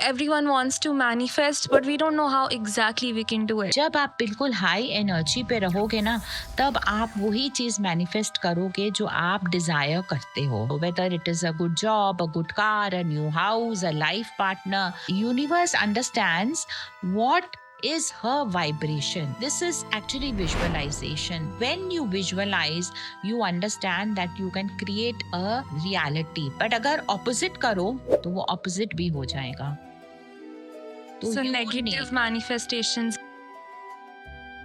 everyone wants to manifest, but we don't know how exactly we can do it. जब आप बिल्कुल high energy पे रहोगे ना, तब आप वही चीज मैनिफेस्ट करोगे जो आप डिजायर करते हो, weather it is a good job, a good car, a new house, a life partner. Universe understands what is her vibration. This is actually visualization. When you visualize, you understand that you can create a reality. But अगर opposite करो तो वो opposite भी हो जाएगा. तो So you negative need, manifestations.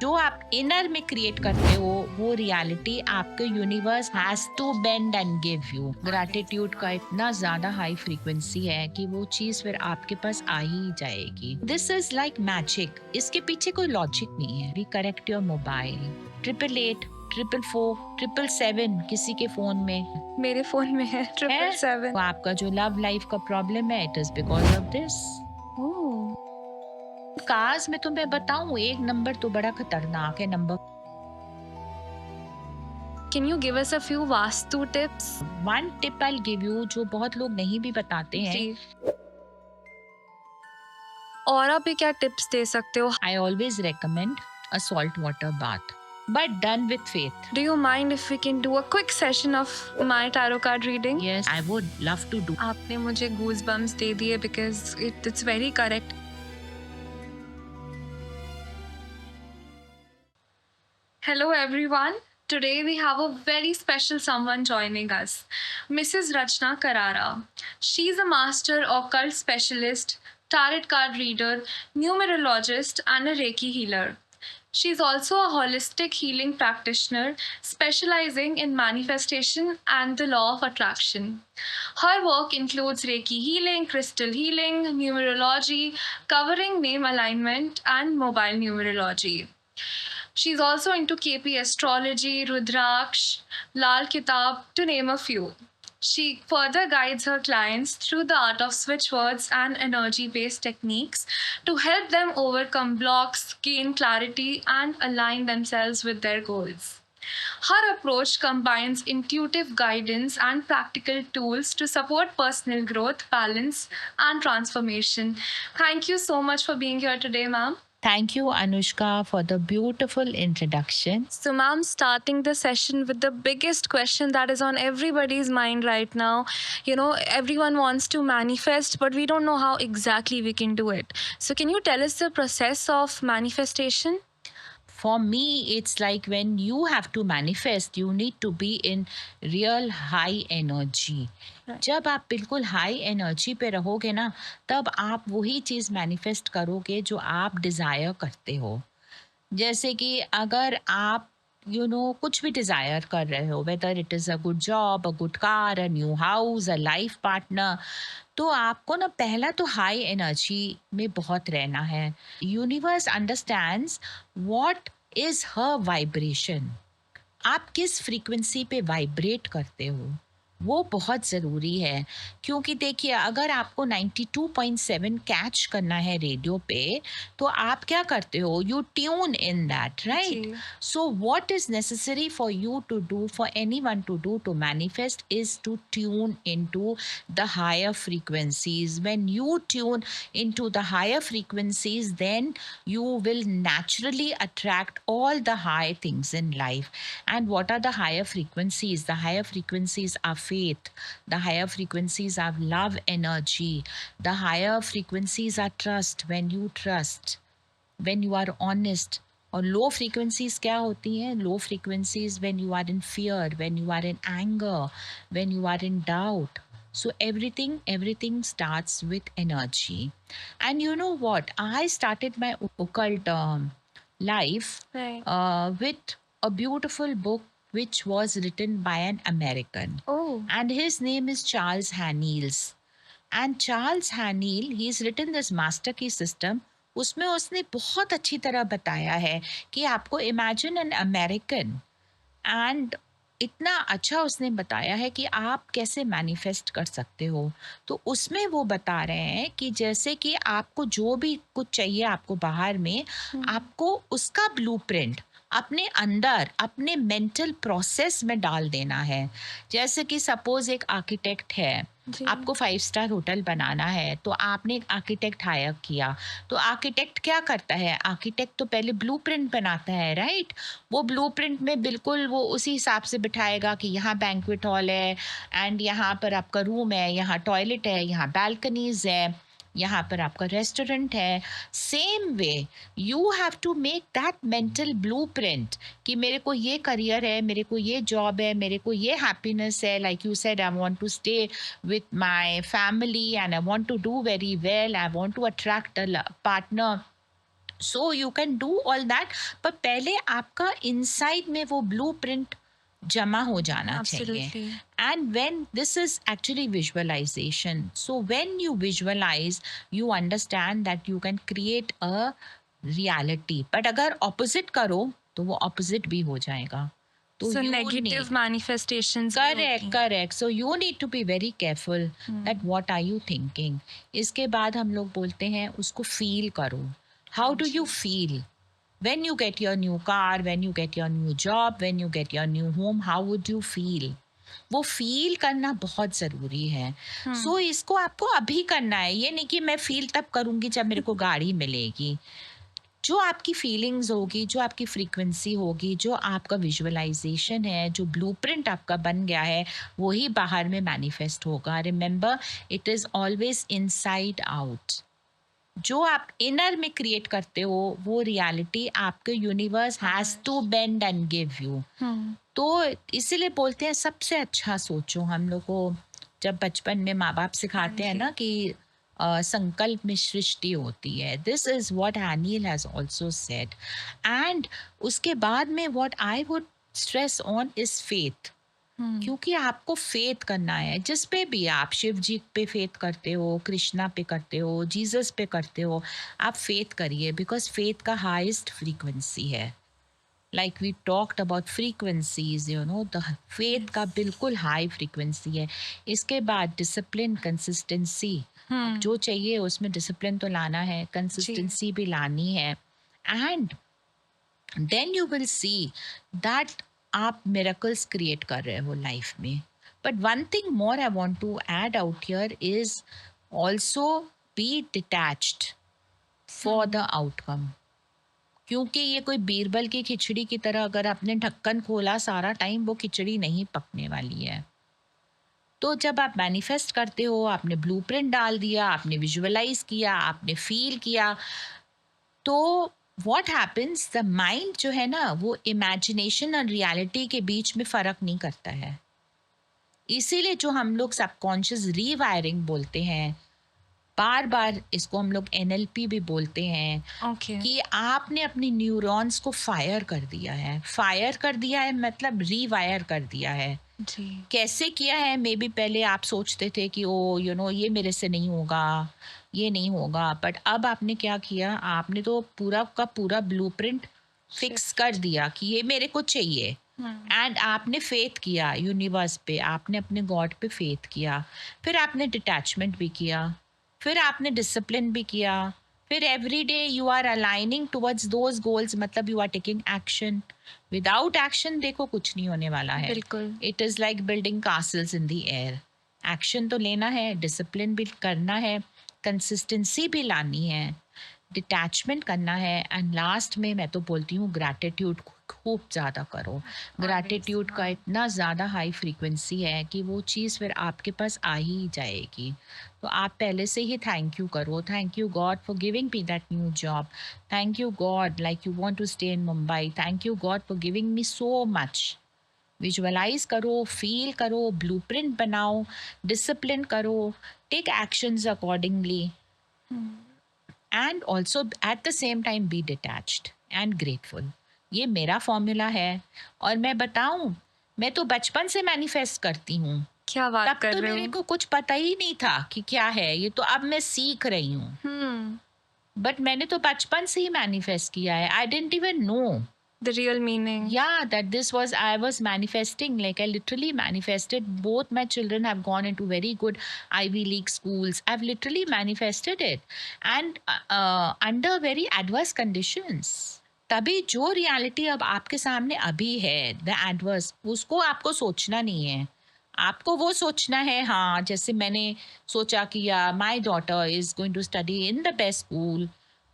जो आप इनर में क्रिएट करते हो वो रियलिटी आपके universe has to bend and give you. Gratitude का इतना ज्यादा हाई फ्रीक्वेंसी है कि वो चीज फिर आपके पास आ ही जाएगी. This is like magic. इसके पीछे कोई लॉजिक नहीं है. वी करेक्ट योर मोबाइल 888 444 777 किसी के फोन में मेरे फोन में है 777. तो आपका जो लव लाइफ का प्रॉब्लम है, it is because of this. Oh. Cars में तो मैं बताऊं, एक नंबर तो बड़ा खतरनाक है. Number Can you give us a few Vastu tips? One tip I give you जो बहुत लोग नहीं भी बताते हैं. जी. और आप भी क्या टिप्स दे सकते हो? I always recommend a salt water bath, but done with faith. Do you mind if we can do a quick session of my tarot card reading? Yes, I would love to do. आपने मुझे goosebumps दे दिए because it's very correct. Hello everyone. Today we have a very special someone joining us, Mrs. Rachna Karara. She's a master occult specialist, tarot card reader, numerologist, and a Reiki healer. She's also a holistic healing practitioner specializing in manifestation and the law of attraction. Her work includes Reiki healing, crystal healing, numerology, covering name alignment, and mobile numerology. She's also into KP astrology, Rudraksh, Lal Kitab, to name a few. She further guides her clients through the art of switch words and energy-based techniques to help them overcome blocks, gain clarity, and align themselves with their goals. Her approach combines intuitive guidance and practical tools to support personal growth, balance, and transformation. Thank you so much for being here today, ma'am. Thank you, Anushka, for the beautiful introduction. So, ma'am, starting the session with the biggest question that is on everybody's mind right now. You know, everyone wants to manifest, but we don't know how exactly we can do it. So, can you tell us the process of manifestation? For me, it's like when you have to manifest, you need to be in real high energy. जब आप बिल्कुल high energy पे रहोगे ना, तब आप वही चीज मैनिफेस्ट करोगे जो आप डिजायर करते हो. जैसे कि अगर आप कुछ भी डिजायर कर रहे हो, weather it is a good job, a good car, a new house, a life partner, तो आपको ना पहला तो हाई एनर्जी में बहुत रहना है. Universe understands what is her vibration. आप किस फ्रीक्वेंसी पे वाइब्रेट करते हो वो बहुत ज़रूरी है. क्योंकि देखिए, अगर आपको 92.7 कैच करना है रेडियो पे, तो आप क्या करते हो, you tune in that, right. जी. So what is necessary for you to do, for anyone to do to manifest, is to tune into the higher frequencies. When you tune into the higher frequencies, then you will naturally attract all the high things in life. And what are the higher frequencies? The higher frequencies are faith. The higher frequencies are love energy. The higher frequencies are trust. When you trust, when you are honest. और लो frequencies क्या होती हैं? लो frequencies when you are in fear, when you are in anger, when you are in doubt. So everything starts with energy. And you know what? I started my occult life Right. with a beautiful book which was written by an American. Oh. And his name is Charles Haniels. And Charles Haniel, he's written this master key system. उसमें उसने बहुत अच्छी तरह बताया है कि आपको imagine an American, and इतना अच्छा उसने बताया है कि आप कैसे मैनिफेस्ट कर सकते हो. तो उसमें वो बता रहे हैं कि जैसे कि आपको जो भी कुछ चाहिए आपको बाहर में, आपको उसका ब्लूप्रिंट अपने अंदर अपने मेंटल प्रोसेस में डाल देना है. जैसे कि सपोज एक आर्किटेक्ट है, जी। आपको 5 स्टार होटल बनाना है, तो आपने एक आर्किटेक्ट हायर किया। तो आर्किटेक्ट क्या करता है? आर्किटेक्ट तो पहले ब्लूप्रिंट बनाता है, राइट? वो ब्लूप्रिंट में बिल्कुल वो उसी हिसाब से बिठाएगा कि यहाँ बैंक्वेट हॉल है एंड यहाँ पर आपका रूम है, यहाँ टॉयलेट है, यहाँ बालकनीज़ है, यहाँ पर आपका रेस्टोरेंट है। Same way you have to make that mental blueprint कि मेरे को ये करियर है, मेरे को ये जॉब है, मेरे को ये हैप्पीनेस है। Like you said, I want to stay with my family and I want to do very well. I want to attract a partner. So you can do all that. पर पहले आपका inside में वो blueprint जमा हो जाना चाहिए. Absolutely. And when this is actually visualization. So when you visualize, you understand that you can create a reality. But अगर opposite करो तो वो opposite भी हो जाएगा. तो So you negative need manifestations भी correct होती correct so you need to be very careful हैं। that what are you thinking. इसके बाद हम लोग बोलते हैं उसको feel करो. How do you feel when you get your new car, when you get your new job, when you get your new home? How would you feel? वो feel करना बहुत ज़रूरी है. सो इसको आपको अभी करना है. ये नहीं कि मैं फील तब करूँगी जब मेरे को गाड़ी मिलेगी. जो आपकी फीलिंग्स होगी, जो आपकी फ्रीक्वेंसी होगी, जो आपका विजुअलाइजेशन है, जो ब्लूप्रिंट आपका बन गया है, वही बाहर में मैनिफेस्ट होगा. Remember, it is always inside out. जो आप इनर में क्रिएट करते हो वो रियलिटी आपके universe has to bend and give you. तो इसीलिए बोलते हैं सबसे अच्छा सोचो. हम लोग को जब बचपन में माँ बाप सिखाते हैं ना कि संकल्प में सृष्टि होती है. This is what Aniel has also said. And उसके बाद में what I would stress on is faith. क्योंकि आपको फेथ करना है जिस पे भी. आप शिव जी पे फेथ करते हो, कृष्णा पे करते हो, जीसस पे करते हो, आप फेथ करिए बिकॉज फेथ का हाईएस्ट फ्रीक्वेंसी है. like we talked about frequencies, you know, the faith का बिल्कुल हाई फ्रीक्वेंसी है. इसके बाद डिसिप्लिन, कंसिस्टेंसी. जो चाहिए उसमें डिसिप्लिन तो लाना है, कंसिस्टेंसी भी लानी है. And then you will see that आप मिरेकल्स क्रिएट कर रहे हो लाइफ में. But one thing more I want to add out here is also be detached for the outcome. क्योंकि ये कोई बीरबल की खिचड़ी की तरह अगर आपने ढक्कन खोला सारा टाइम वो खिचड़ी नहीं पकने वाली है. तो जब आप मैनिफेस्ट करते हो, आपने ब्लूप्रिंट डाल दिया, आपने विजुअलाइज किया, आपने फील किया, तो व्हाट हैपेंस, द माइंड जो है ना वो इमेजिनेशन और रियलिटी के बीच में फ़र्क नहीं करता है. इसीलिए जो हम लोग सबकॉन्शियस रीवायरिंग बोलते हैं, बार बार इसको हम लोग एनएलपी भी बोलते हैं, ओके. कि आपने अपनी न्यूरॉन्स को फायर कर दिया है. फायर कर दिया है मतलब रीवायर कर दिया है. जी. कैसे किया है? मे बी पहले आप सोचते थे कि ओ यू नो ये मेरे से नहीं होगा, ये नहीं होगा, बट अब आपने क्या किया? आपने तो पूरा का पूरा ब्लूप्रिंट फिक्स कर दिया कि ये मेरे को चाहिए. एंड आपने फेथ किया यूनिवर्स पे, आपने अपने गॉड पे फेथ किया. फिर आपने डिटैचमेंट भी किया, फिर आपने डिसिप्लिन भी किया, फिर every day you are aligning towards those goals. मतलब you are taking action. Without action देखो कुछ नहीं होने वाला है. बिल्कुल. It is like building castles in the air. Action तो लेना है, डिसिप्लिन भी करना है, कंसिस्टेंसी भी लानी है, डिटैचमेंट करना है. एंड लास्ट में मैं तो बोलती हूँ ग्रैटिट्यूड खूब ज़्यादा करो. ग्रैटिट्यूड का इतना ज़्यादा हाई फ्रीक्वेंसी है कि वो चीज़ फिर आपके पास आ ही जाएगी. तो आप पहले से ही थैंक यू करो. Thank you God for giving me that new job. Thank you God like you want to stay in Mumbai. Thank you God for giving me so much. Visualise करो, फील करो, ब्लूप्रिंट बनाओ, discipline करो, take actions accordingly, and also at the same time be detached and grateful. ये मेरा formula है. और मैं बताऊं, मैं तो बचपन से मैनिफेस्ट करती हूँ. क्या बात तब कर तो रहे मेरे हो? को कुछ पता ही नहीं था कि क्या है ये. तो अब मैं सीख रही हूँ. बट मैंने तो बचपन से ही मैनिफेस्ट किया है. I didn't even know The real meaning. yeah that this was I was manifesting. Like I literally manifested. Both my children have gone into very good Ivy League schools. I've literally manifested it, and under very adverse conditions. तभी जो reality अब आपके सामने अभी है the adverse, उसको आपको सोचना नहीं है, आपको वो सोचना है, हाँ, जैसे मैंने सोचा कि my daughter is going to study in the best school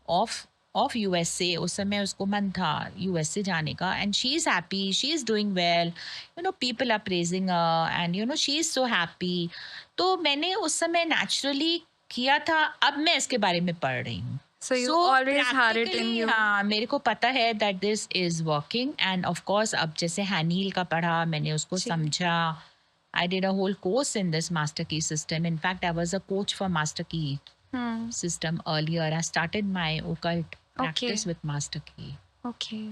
of of USA. उस समय उसको मन था यूएसए जाने का, and she is happy, she is doing well, people are praising and she is so happy. तो मैंने उस समय नेचुरली किया था, अब मैं इसके बारे में पढ़ रही हूँ। So you so always had it in practically you. हाँ, मेरे को पता है that this is working, end of course अब जैसे हैनील का पढ़ा, मैंने उसको जी. समझा। I did a whole course in this Master Key system. In fact, I was a coach for Master Key Hmm. system earlier. I started my occult practice Okay. with Master Key. Okay.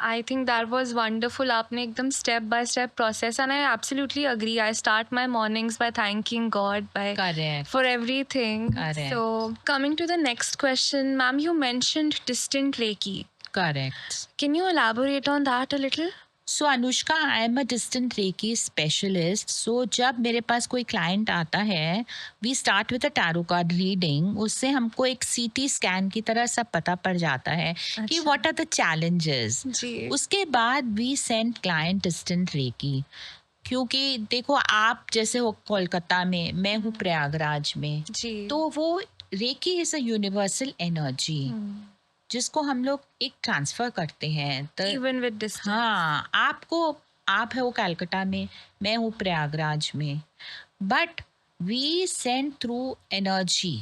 I think that was wonderful. आपने एकदम step by step process, and I absolutely agree. I start my mornings by thanking God Correct. for everything. Correct. So coming to the next question, ma'am, you mentioned distant Reiki. Correct. Can you elaborate on that a little? So Anushka, I am a distant Reiki specialist. So जब मेरे पास कोई client आता है, we start with a tarot card reading. उससे हमको एक CT scan की तरह सब पता पड़ जाता है कि अच्छा. what are the challenges. जी. उसके बाद we send client distant Reiki. क्योंकि देखो, आप जैसे हो कोलकाता में, मैं हूँ प्रयागराज में, जी. तो वो reiki is a universal energy जिसको हम लोग एक ट्रांसफर करते हैं। तो Even with distance. हाँ, आप है वो कलकत्ता में, मैं हूँ प्रयागराज में, but we send through energy,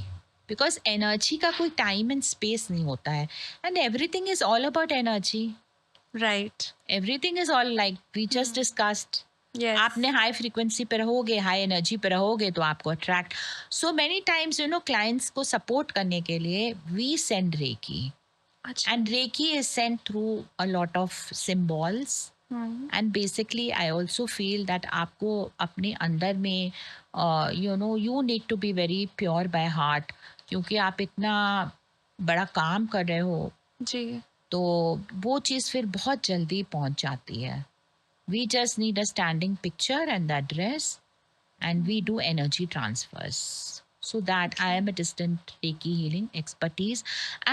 because energy का कोई टाइम एंड स्पेस नहीं होता है, and everything is all about energy. Right. Everything is all like we just discussed. Yes. आपने हाई फ्रीक्वेंसी पे रहोगे, हाई एनर्जी पे रहोगे, तो आपको attract. So many times clients को सपोर्ट करने के लिए वी सेंड रेकी, अच्छा. and reiki is sent through a lot of symbols, Hmm. and basically I also feel that आपको अपने अंदर में you need to be very pure by heart, क्योंकि आप इतना बड़ा काम कर रहे हो, जी. तो वो चीज़ फिर बहुत जल्दी पहुंच जाती है। We just need a standing picture and the address, and we do energy transfers, so that I am a distant Reiki healing expertise.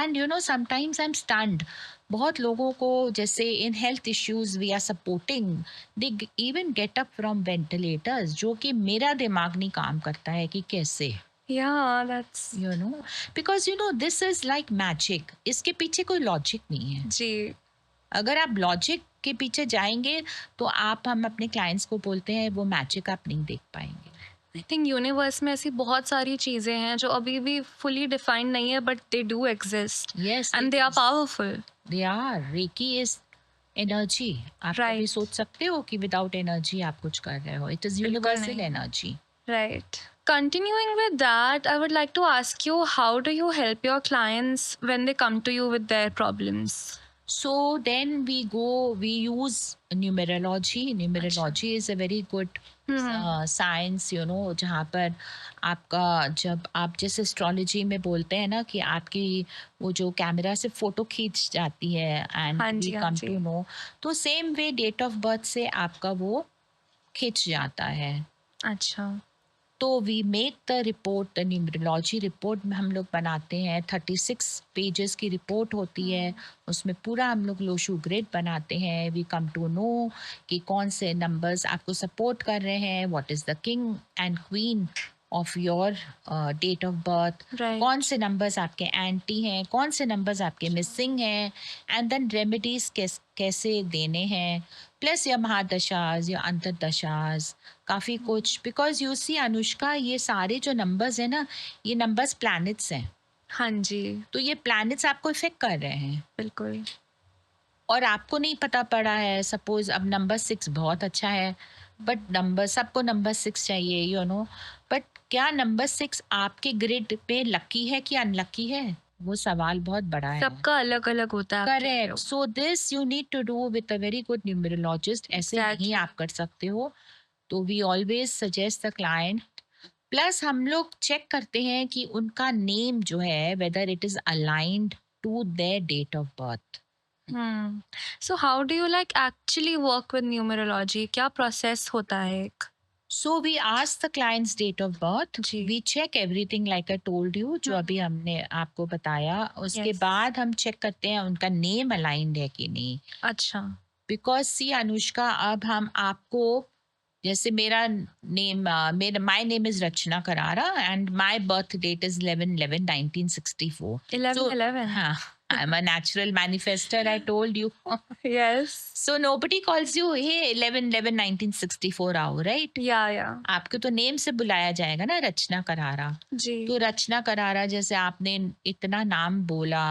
And sometimes I'm stunned. बहुत लोगों को जैसे in health issues we are supporting, they even get up from ventilators, जो कि मेरा दिमाग नहीं काम करता है कि कैसे, Yeah, that's. because this is like magic. इसके पीछे कोई लॉजिक नहीं है। जी. अगर आप लॉजिक के पीछे जाएंगे तो हम अपने क्लाइंट्स को बोलते हैं वो मैजिक आप नहीं देख पाएंगे। आई थिंक यूनिवर्स में ऐसी बहुत सारी चीज़ें हैं जो अभी भी फुली डिफाइंड नहीं है, but they do exist yes, and they are powerful. They are. Reiki is energy. आप Right. कभी सोच सकते हो कि विदाउट एनर्जी आप कुछ कर रहे हो? इट इज यूनिवर्सल नहीं। Energy. Right. Continuing with that, I would like to ask you, how do you help your clients when they come to you with their problems? So then we use numerology. Numerology is a very good science, जहाँ पर आपका, जब आप जैसे astrology में बोलते हैं ना कि आपकी वो जो कैमरा से फोटो खींच जाती है, एंड हाँ वी जी, हाँ कम जी. टू नो, तो same way date of birth से आपका वो खींच जाता है। अच्छा. तो we make the report, the numerology report में हम लोग बनाते हैं, 36 पेजेस की रिपोर्ट होती है, उसमें पूरा हम लोग लोशू ग्रिड बनाते हैं। वी कम टू नो कि कौन से नंबर्स आपको सपोर्ट कर रहे हैं, what is the king and queen of your date of birth, Right. कौन से नंबर्स आपके एंटी हैं, कौन से नंबर्स आपके मिसिंग हैं, एंड देन रेमेडीज कैसे देने हैं, प्लस या महादशाज या अंतरदशाज, काफ़ी कुछ। बिकॉज यू सी अनुष्का, ये सारे जो नंबर्स हैं ना, ये नंबर्स प्लैनेट्स हैं, हाँ जी, तो ये प्लैनेट्स आपको इफेक्ट कर रहे हैं बिल्कुल. और आपको नहीं पता पड़ा है। सपोज अब नंबर 6 बहुत अच्छा है, बट नंबर, सबको नंबर 6 चाहिए, बट क्या नंबर 6 आपके ग्रिड पे लकी है कि अनलकी है? वो सवाल बहुत बड़ा है। सबका अलग अलग होता है. आप कह रहे करेक्ट। हो. So this you need to do with a very good numerologist. ऐसे नहीं Exactly. आप कर सकते हो। तो we always suggest the client, plus हम लोग चेक करते हैं कि उनका नेम जो है whether it is aligned to their date of birth. So how do you like actually work with numerology? क्या प्रोसेस होता है एक? So we ask the clients date of birth, जी. We check everything like I told you, जो अभी हमने आपको बताया। उसके Yes. बाद हम चेक करते हैं उनका नेम अलाइंड है कि नहीं। अच्छा. बिकॉज सी अनुष्का, अब हम आपको जैसे मेरा नेम मेरा my name is Rachna Karara and my birth date is 11/11/1964. 11 So 11. हाँ, I'm a natural manifester, I told you. Yes. So nobody calls you, hey, 11/11/1964 आओ, right? Yeah. आपको तो नेम से बुलाया जाएगा ना, रचना करारा. जी. तो रचना करारा जैसे आपने इतना नाम बोला,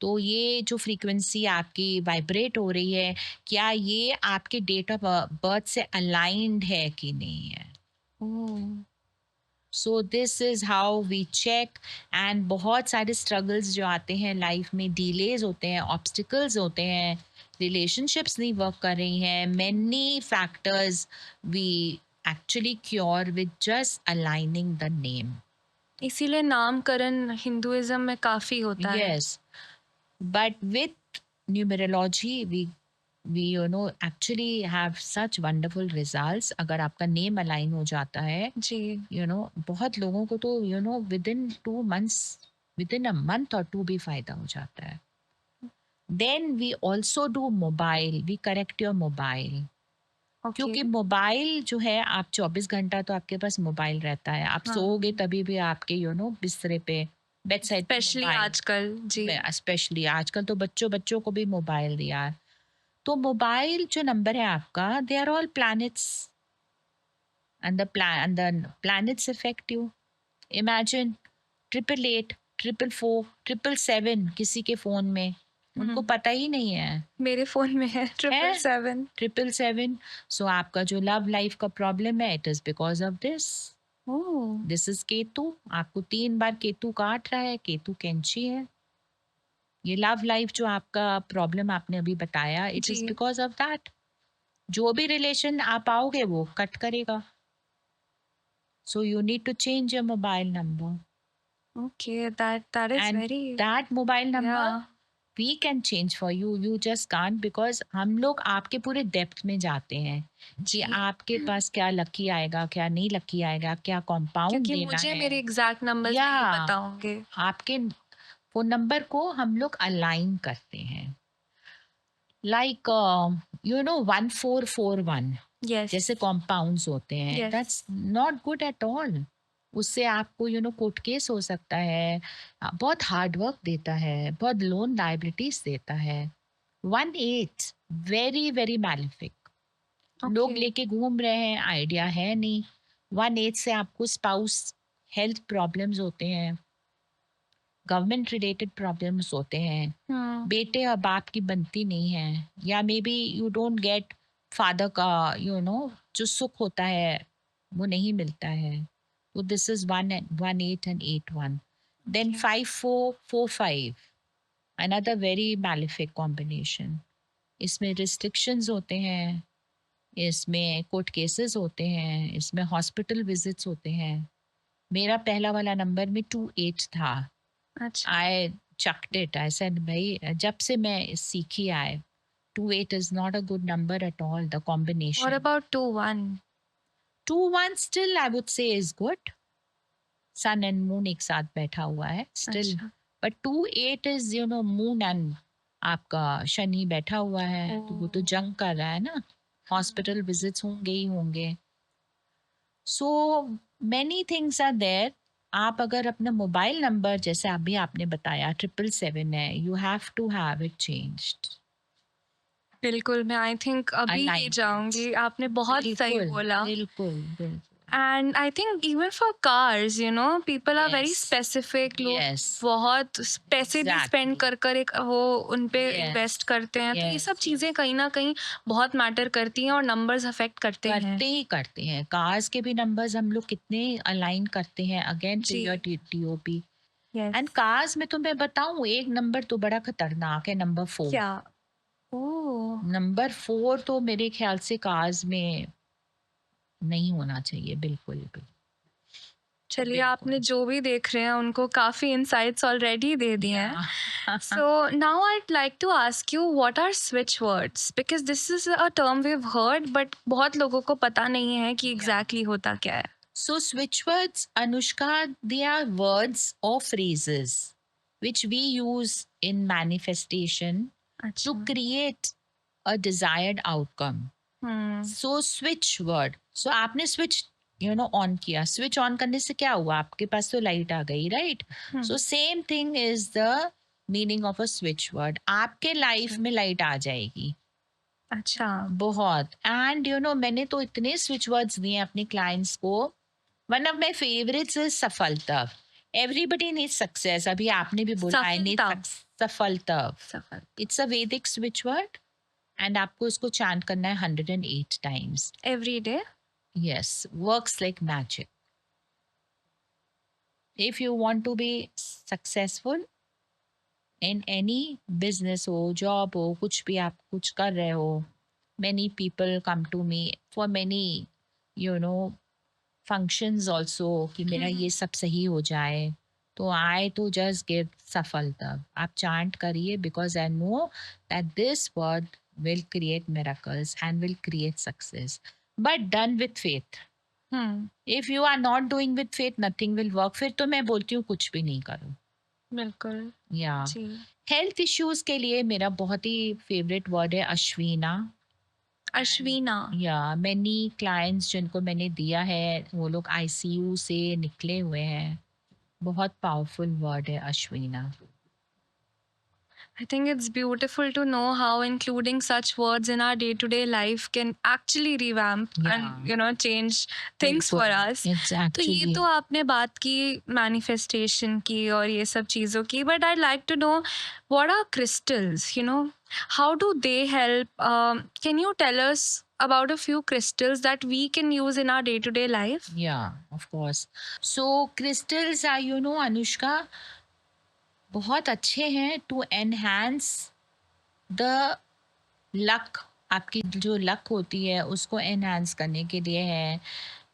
तो ये जो फ्रीक्वेंसी आपकी वाइब्रेट हो रही है, क्या ये आपके डेट ऑफ बर्थ से अलाइंड है कि नहीं है? Oh. So this is how we check. And बहुत सारे स्ट्रगल्स जो आते हैं लाइफ में, डिलेज होते हैं, ऑब्स्टिकल्स होते हैं, रिलेशनशिप्स नहीं वर्क कर रही हैं, many factors we actually cure with just aligning the name. इसीलिए नामकरण हिंदुइज्म में काफी होता है. Yes, but with numerology we actually have such wonderful results. अगर आपका नेम अलाइन हो जाता है, जी. बहुत लोगों को तो within 2 months, within a month or two भी फायदा हो जाता है. Then we also do mobile, we correct your mobile. Okay. क्योंकि मोबाइल जो है, आप 24 घंटा तो आपके पास मोबाइल रहता है. आप हाँ. सोओगे तभी भी आपके बिस्तरे पे, बेड साइड पे स्पेशली मोबाइल. आजकल. जी. स्पेशली आजकल तो बच्चों को भी मोबाइल दिया. तो मोबाइल जो नंबर है आपका, they are all planets and the planets affect you. Imagine 888, 444, 777 किसी के फोन में, उनको पता ही नहीं है. मेरे फोन में है 777. 777. सो आपका जो लव लाइफ का प्रॉब्लम है, it is because of this. Oh. This is Ketu. आपको 3 बार केतु काट रहा है, केतु कैंची है. ये लव लाइफ जो आपका प्रॉब्लम आपने अभी बताया, इट इज जी. Because of that. जो भी रिलेशन आप आओगे वो कट करेगा. So you need to change your mobile number. Okay, that is and very. That mobile number Yeah. We can change for you. You just can't, because हम लोग आपके पूरे डेप्थ में जाते हैं कि जी. आपके पास क्या लकी आएगा, क्या नहीं लकी आएगा, क्या कॉम्पाउंड क्योंकि देना मुझे है. मेरे एग्जैक्ट नंबर या नहीं पता होंगे. आपके फोन नंबर को हम लोग अलाइन करते हैं. Like 1441 Yes. जैसे कॉम्पाउंड्स होते हैं, Yes. That's not good at all. उससे आपको कोर्ट केस हो सकता है. बहुत हार्ड वर्क देता है, बहुत लोन लाइबिलिटीज देता है. 18 वेरी वेरी मैलिफिक. लोग Okay. लेके घूम रहे हैं, आइडिया है नहीं. 18 से आपको स्पाउस हेल्थ प्रॉब्लम्स होते हैं, गवर्नमेंट रिलेटेड प्रॉब्लम्स होते हैं, बेटे और बाप की बनती नहीं है, या may be you don't get father का जो सुख होता है वो नहीं मिलता है. तो this is 18 and 81. Then Okay. 5445, another very malefic combination. इसमें रिस्ट्रिक्शंस होते हैं, इसमें कोर्ट केसेस होते हैं, इसमें हॉस्पिटल विजिट्स होते हैं. मेरा पहला वाला नंबर में 28 था. अच्छा. I chucked it. I said, भाई जब से मैं सीखी आए, 28 is not a good number at all. The combination. What about 21? 21 still I would say is good. Sun and moon एक साथ बैठा हुआ है still. अच्छा. But 28 is moon and आपका शनि बैठा हुआ है, तो वो तो जंग कर रहा है ना. हॉस्पिटल विजिट्स होंगे ही होंगे. So many things are there. आप अगर अपना मोबाइल नंबर, जैसे अभी आपने बताया 777 है, you have to have it changed. बिल्कुल, मैं आई थिंक अभी ही Aligned. जाऊंगी. आपने बहुत सही बिल्कुल बोला. बिल्कुल. And I think even for cars, people are very Yes. specific. लोग Yes. बहुत पैसे भी Exactly. स्पेंड कर एक वो उन पे Yes. इन्वेस्ट करते हैं. तो ये Yes. सब चीजें कहीं ना कहीं बहुत मैटर करती हैं और नंबर्स अफेक्ट करते हैं. करते हैं. कार्स के भी नंबर्स हम लोग कितने अलाइन करते हैं अगेन टू जी. Your TOP. Yes. And cars में तो मैं बताऊं, एक नंबर तो बड़ा खतरनाक है, नंबर 4. क्या? ओह. नंबर 4 तो मेरे ख्याल से कार्स में नहीं होना चाहिए बिल्कुल भी. चलिए, बिल्कुल. आपने जो भी देख रहे हैं उनको काफी इनसाइट्स ऑलरेडी दे दिए हैं. Yeah. So now I'd like to ask you, what are switch words? Because this is a term we've heard, but बहुत लोगों को पता नहीं है कि exactly होता क्या है. So switch words, Anushka, they are words or phrases which we use in manifestation अच्छा. to create a desired outcome. Hmm. So switch word, so आपने स्विच ऑन किया, स्विच ऑन करने से क्या हुआ, आपके पास तो लाइट आ गई, right? Hmm. So same thing is the meaning of a switch word, आपके लाइफ में लाइट आ जाएगी अच्छा. बहुत। एंड मैंने तो इतने स्विच वर्ड्स दिए अपने क्लाइंट्स को। One of my favourites is सफलता। एवरीबडी नीड सक्सेस, अभी आपने भी बोला आई नीड सफलता. सफलता। सफल. इट्स अ वैदिक स्विच वर्ड एंड आपको इसको चैंट करना है 108 times. Every day. Yes, works like magic. If you want to be successful in any business हो, job हो, कुछ भी आप कुछ कर रहे हो, many people come to me for many, you know, functions also कि मेरा ये सब सही हो जाए, तो I तो just give सफलता। आप chant करिए because I know that this word will create miracles and will create success, but done with faith. Hmm. If you are not doing with faith nothing will work, फिर तो मैं बोलती हूँ कुछ भी नहीं करो। बिल्कुल. या जी. हेल्थ इश्यूज के लिए मेरा बहुत ही फेवरेट वर्ड है अश्वीना। अश्वीना. या मैनी क्लाइंट्स जिनको मैंने दिया है वो लोग आईसीयू से निकले हुए हैं। बहुत पावरफुल वर्ड है अश्वीना। I think it's beautiful to know how including such words in our day-to-day life can actually revamp and change things for us. It's तो ये actually तो आपने बात की manifestation की और ये सब चीज़ों की, but I'd like to know what are crystals, how do they help? Can you tell us about a few crystals that we can use in our day-to-day life? yeah, of course. So crystals are, Anushka, बहुत अच्छे हैं to enhance the luck. आपकी जो luck होती है उसको enhance करने के लिए है।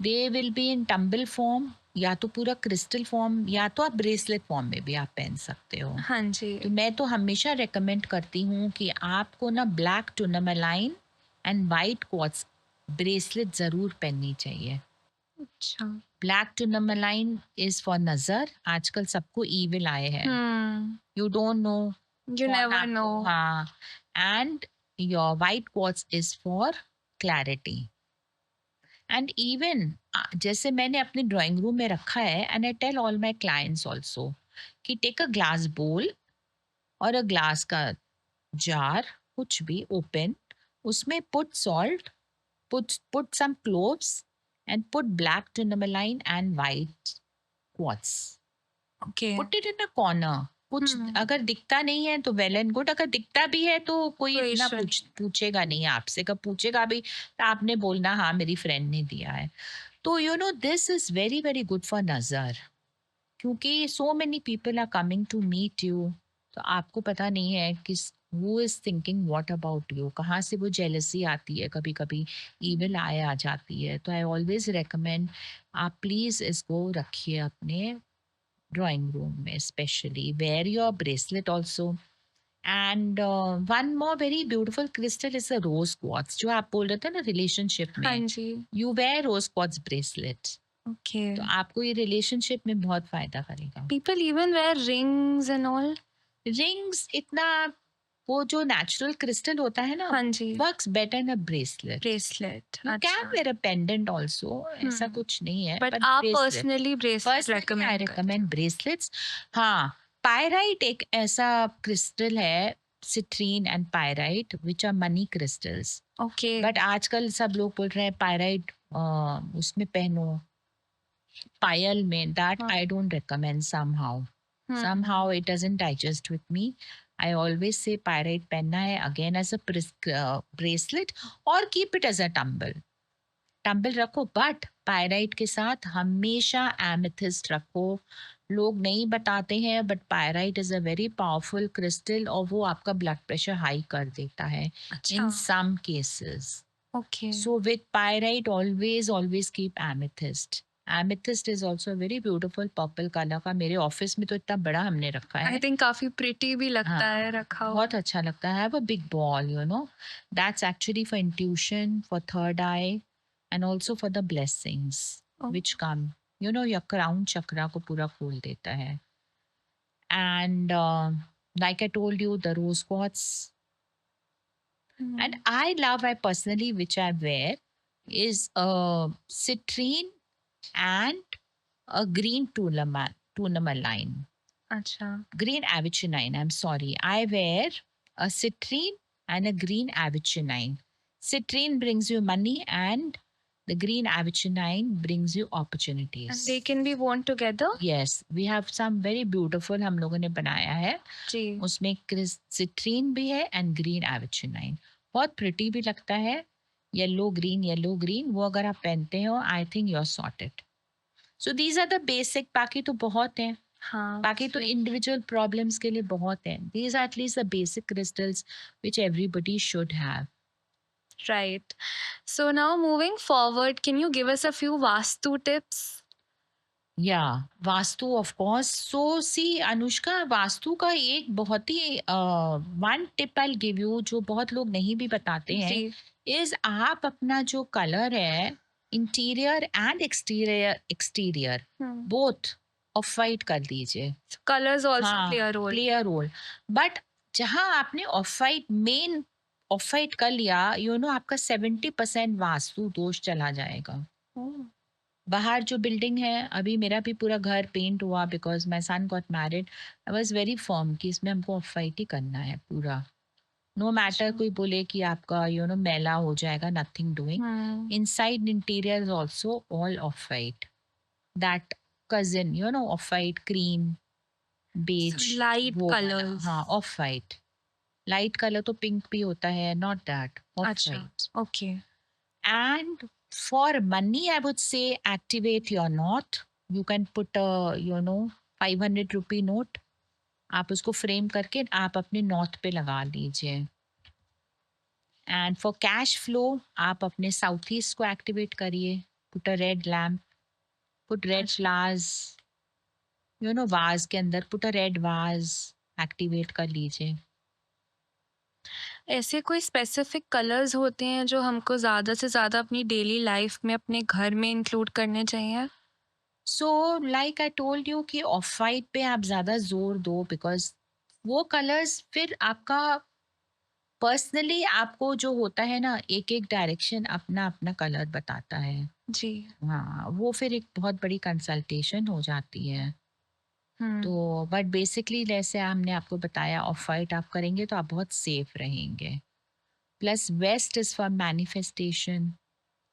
They will be in tumble form, या तो पूरा क्रिस्टल फॉर्म, या तो आप ब्रेसलेट फॉर्म में भी आप पहन सकते हो। हाँ जी. तो मैं तो हमेशा रेकमेंड करती हूँ कि आपको ना black tourmaline and white quartz bracelet ज़रूर पहननी चाहिए। अच्छा. ब्लैक टूर्नामेलाइन इज फॉर नज़र, आजकल सबको ईविल आए हैं, you don't know, You never know. हाँ। And your white quartz is for clarity. And even जैसे मैंने अपने ड्राइंग रूम में रखा है, and I tell all my clients also कि टेक अ ग्लास बोल और अ ग्लास का जार, कुछ भी ओपन, उसमें put salt, put some cloves and put black tourmaline and white quartz. Okay. Put it in a corner. कुछ अगर दिखता नहीं है तो वेल एंड गुड, अगर दिखता भी है तो कोई कोई इतना issue नहीं. पूछेगा नहीं आपसे, कब पूछेगा भी तो आपने बोलना हाँ मेरी फ्रेंड ने दिया है। तो this is very very good for नजर, क्योंकि so many people are coming to meet you, तो आपको पता नहीं है किस who is thinking what about you, कहाँ से वो जेलसी आती है, कभी कभी ईविल आय आ जाती है। तो आई ऑलवेज रेकमेंड आप प्लीज इसको रखिए अपने ड्राइंग रूम में, specially wear your bracelet also. And one more very beautiful crystal is a rose quartz, जो आप बोल रहे थे ना रिलेशनशिप हाँ में, जी. You wear rose quartz bracelet, Okay. तो आपको ये रिलेशनशिप में बहुत फायदा करेगा। People even wear rings and all. Rings इतना, वो जो नेचुरल क्रिस्टल होता है ना, हाँ जी. Works better in a bracelet. Bracelet. You can wear a pendant also, ऐसा कुछ नहीं है, But पर आप bracelet personally bracelet personally I recommend करते रिकमेंड ब्रेसलेट्स। हाँ, पायराइट एक ऐसा क्रिस्टल है, citrine and pyrite which are money crystals, हो. Okay. बट आजकल सब लोग बोल रहे हैं पायराइट उसमें पहनो, पायल में, that I don't recommend somehow it doesn't digest with me. I always say pyrite पहनना है again as a bracelet, और keep it as a tumble रखो, बट पायराइट के साथ हमेशा एमेथिस्ट रखो। लोग नहीं बताते हैं but pyrite is a very powerful crystal, और वो आपका ब्लड प्रेशर हाई कर देता है in some cases. Okay. So with pyrite, always keep amethyst. Amethyst is also a very beautiful purple color का, मेरे ऑफिस में तो इतना बड़ा हमने रखा I है, think काफी pretty भी लगता हाँ, है रखा हुआ. बहुत अच्छा लगता है। Have a big ball, That's actually for intuition, for third eye, and also for the blessings Oh. which come. Your crown chakra को पूरा खोल देता है। And like I told you, the rose quartz, And Hmm. I personally, which I wear, is a citrine and a green tourmaline. अच्छा. Green avicenine, I'm sorry. I wear a citrine and a green avicenine. Citrine brings you money and the green avicenine brings you And opportunities. they can be worn together? Yes, we have some very beautiful हम लोगों ने बनाया है. जी. उसमें citrine भी है and green एविचिनाइन. बहुत pretty भी लगता है. येलो ग्रीन वो अगर आप पहनते हो I think you are sorted. So these are the basic. बाकी तो बहुत हैं. हाँ. बाकी तो फिर- इंडिविजुअल प्रॉब्लम्स के लिए बहुत हैं. These are at least the basic crystals which everybody should have. Right. So now moving forward, can you give us a few Vastu tips? या Vastu of course. So see Anushka, Vastu का एक बहुत ही one tip I give you जो बहुत लोग नहीं भी बताते हैं, जी. इज आप अपना जो कलर है interior and exterior Hmm. Both off white कर दीजिए. Colors also हाँ, play a role. Play a role. But जहाँ आपने off white main off white कर लिया, आपका 70% वास्तु दोष चला जाएगा. Oh. बाहर जो बिल्डिंग है, अभी मेरा भी पूरा घर पेंट हुआ because my sun got married. I was very firm कि इसमें हमको ऑफ वाइट ही करना है पूरा. नो मैटर अच्छा. कोई बोले कि आपका मैला हो जाएगा, nothing doing. Hmm. Inside interior also all off white. That cousin off white, cream, beige, So light वो वाला. colors. हाँ, ऑफ वाइट. लाइट कलर तो पिंक भी होता है, नॉट दैट, ऑफ अच्छा. White. Okay. And for money, I would say activate your knot. You can put a 500 rupee note. आप उसको फ्रेम करके आप अपने नॉट पे लगा लीजिए. एंड फॉर कैश फ्लो आप अपने साउथ ईस्ट को एक्टिवेट करिए. Put a red lamp, put red अच्छा. फ्लावर्स, वाज के अंदर put a red was, activate कर लीजिए. ऐसे कोई स्पेसिफिक कलर्स होते हैं जो हमको ज़्यादा से ज़्यादा अपनी डेली लाइफ में अपने घर में इंक्लूड करने चाहिए? So like I told you कि ऑफ वाइट पे आप ज़्यादा जोर दो बिकॉज वो कलर्स फिर आपका पर्सनली आपको जो होता है ना, एक एक डायरेक्शन अपना अपना कलर बताता है. जी. हाँ, वो फिर एक बहुत बड़ी कंसल्टेशन हो जाती है. हुँ. तो बट बेसिकली जैसे हमने आपको बताया ऑफ वाइट आप करेंगे तो आप बहुत सेफ रहेंगे. Plus west is for manifestation.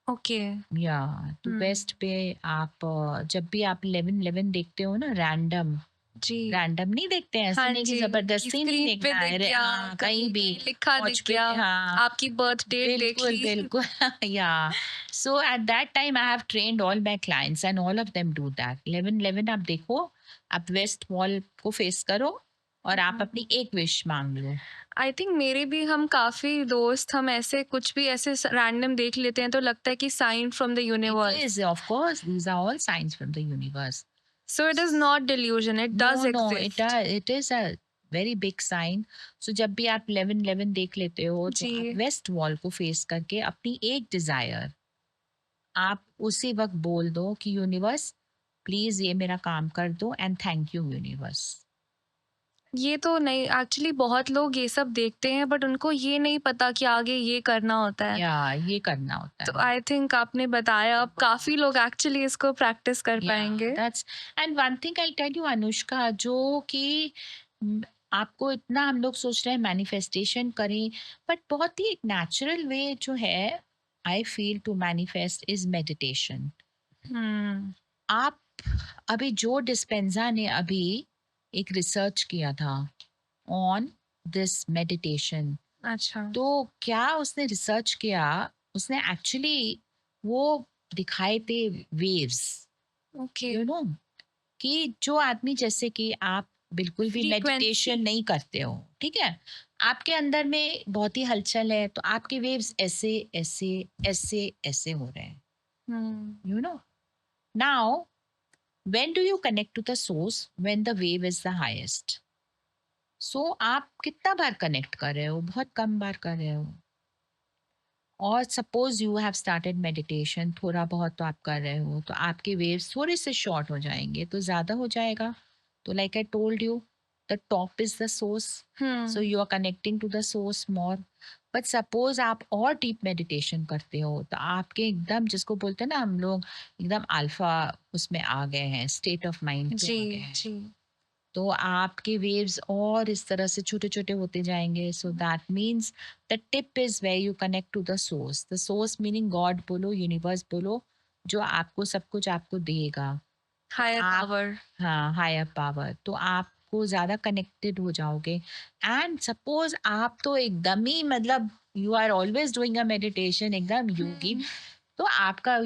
Okay. या तो हुँ. वेस्ट पे आप जब भी आप 11-11 देखते हो ना, रैंडम जी. रैंडम नहीं देखते हैं, ऐसे हाँ नहीं कि जी, कि जबरदस्ती नहीं स्क्रीन पे देखना है. दिख गया, कहीं भी लिखा वॉच दिख पे. गया, हाँ, आपकी बर्थ डेट देख बिल्कुल, ली। बिल्कुल. Yeah. So at that time I have trained all my clients and all of them do that. 11-11 आप देखो, आप वेस्ट वॉल को फेस करो और आप अपनी एक विश मांग लो. आई थिंक मेरे भी हम काफ़ी दोस्त हम ऐसे कुछ भी ऐसे रैंडम देख लेते हैं तो लगता है कि sign from the It universe. is, of course, these are all signs from the universe. So it is not delusion, it does No, it exist. it is a very big sign. So जब भी आप 11-11 देख लेते हो तो जी. आप waste wall को face करके अपनी एक डिजायर आप उसी वक्त बोल दो कि यूनिवर्स प्लीज ये मेरा काम कर दो एंड थैंक यू यूनिवर्स. ये तो नहीं, एक्चुअली बहुत लोग ये सब देखते हैं बट उनको ये नहीं पता कि आगे ये करना होता है. या ये करना होता तो है. आई थिंक आपने बताया, अब काफ़ी लोग एक्चुअली इसको प्रैक्टिस कर पाएंगे. That's and one thing I tell you Anushka, जो कि आपको इतना हम लोग सोच रहे हैं मैनिफेस्टेशन करें, बट बहुत ही एक नेचुरल वे जो है I feel to manifest is meditation. Hmm. आप अभी जो डिस्पेंजा ने अभी एक रिसर्च किया था ऑन दिस मेडिटेशन, अच्छा. तो क्या उसने रिसर्च किया, उसने एक्चुअली वो दिखाए थे वेव्स. ओके. कि जो आदमी जैसे कि आप बिल्कुल भी Frequency. मेडिटेशन नहीं करते हो, ठीक है, आपके अंदर में बहुत ही हलचल है तो आपके वेव्स ऐसे ऐसे ऐसे ऐसे हो रहे हैं. हम्म. Now when do you connect to the source? When the wave is the highest. So आप कितना बार कनेक्ट कर रहे हो? बहुत कम बार कर रहे हो. और suppose you have started meditation, थोड़ा बहुत तो आप कर रहे हो तो आपके वेव्स थोड़े से शॉर्ट हो जाएंगे, तो ज़्यादा हो जाएगा. तो like I told you, the top is the source, so you are connecting to the source more. But suppose आप और डीप मेडिटेशन करते हो तो आपके एकदम, जिसको बोलते हैं ना हम लोग, एकदम अल्फा उसमें आ गए हैं, स्टेट ऑफ माइंड पे आ गए जी हैं, जी तो आपके वेव्स और इस तरह से छोटे छोटे होते जाएंगे. So that means the tip is where you connect to the source. The source meaning god बोलो, यूनिवर्स बोलो, जो आपको सब कुछ आपको देगा. तो हायर आप, पावर हाँ, हायर पावर, तो आपको ज़्यादा कनेक्टेड हो जाओगे. एंड सपोज आप तो एकदम ही मतलब you are always doing a meditation, एकदम योगी, तो आपका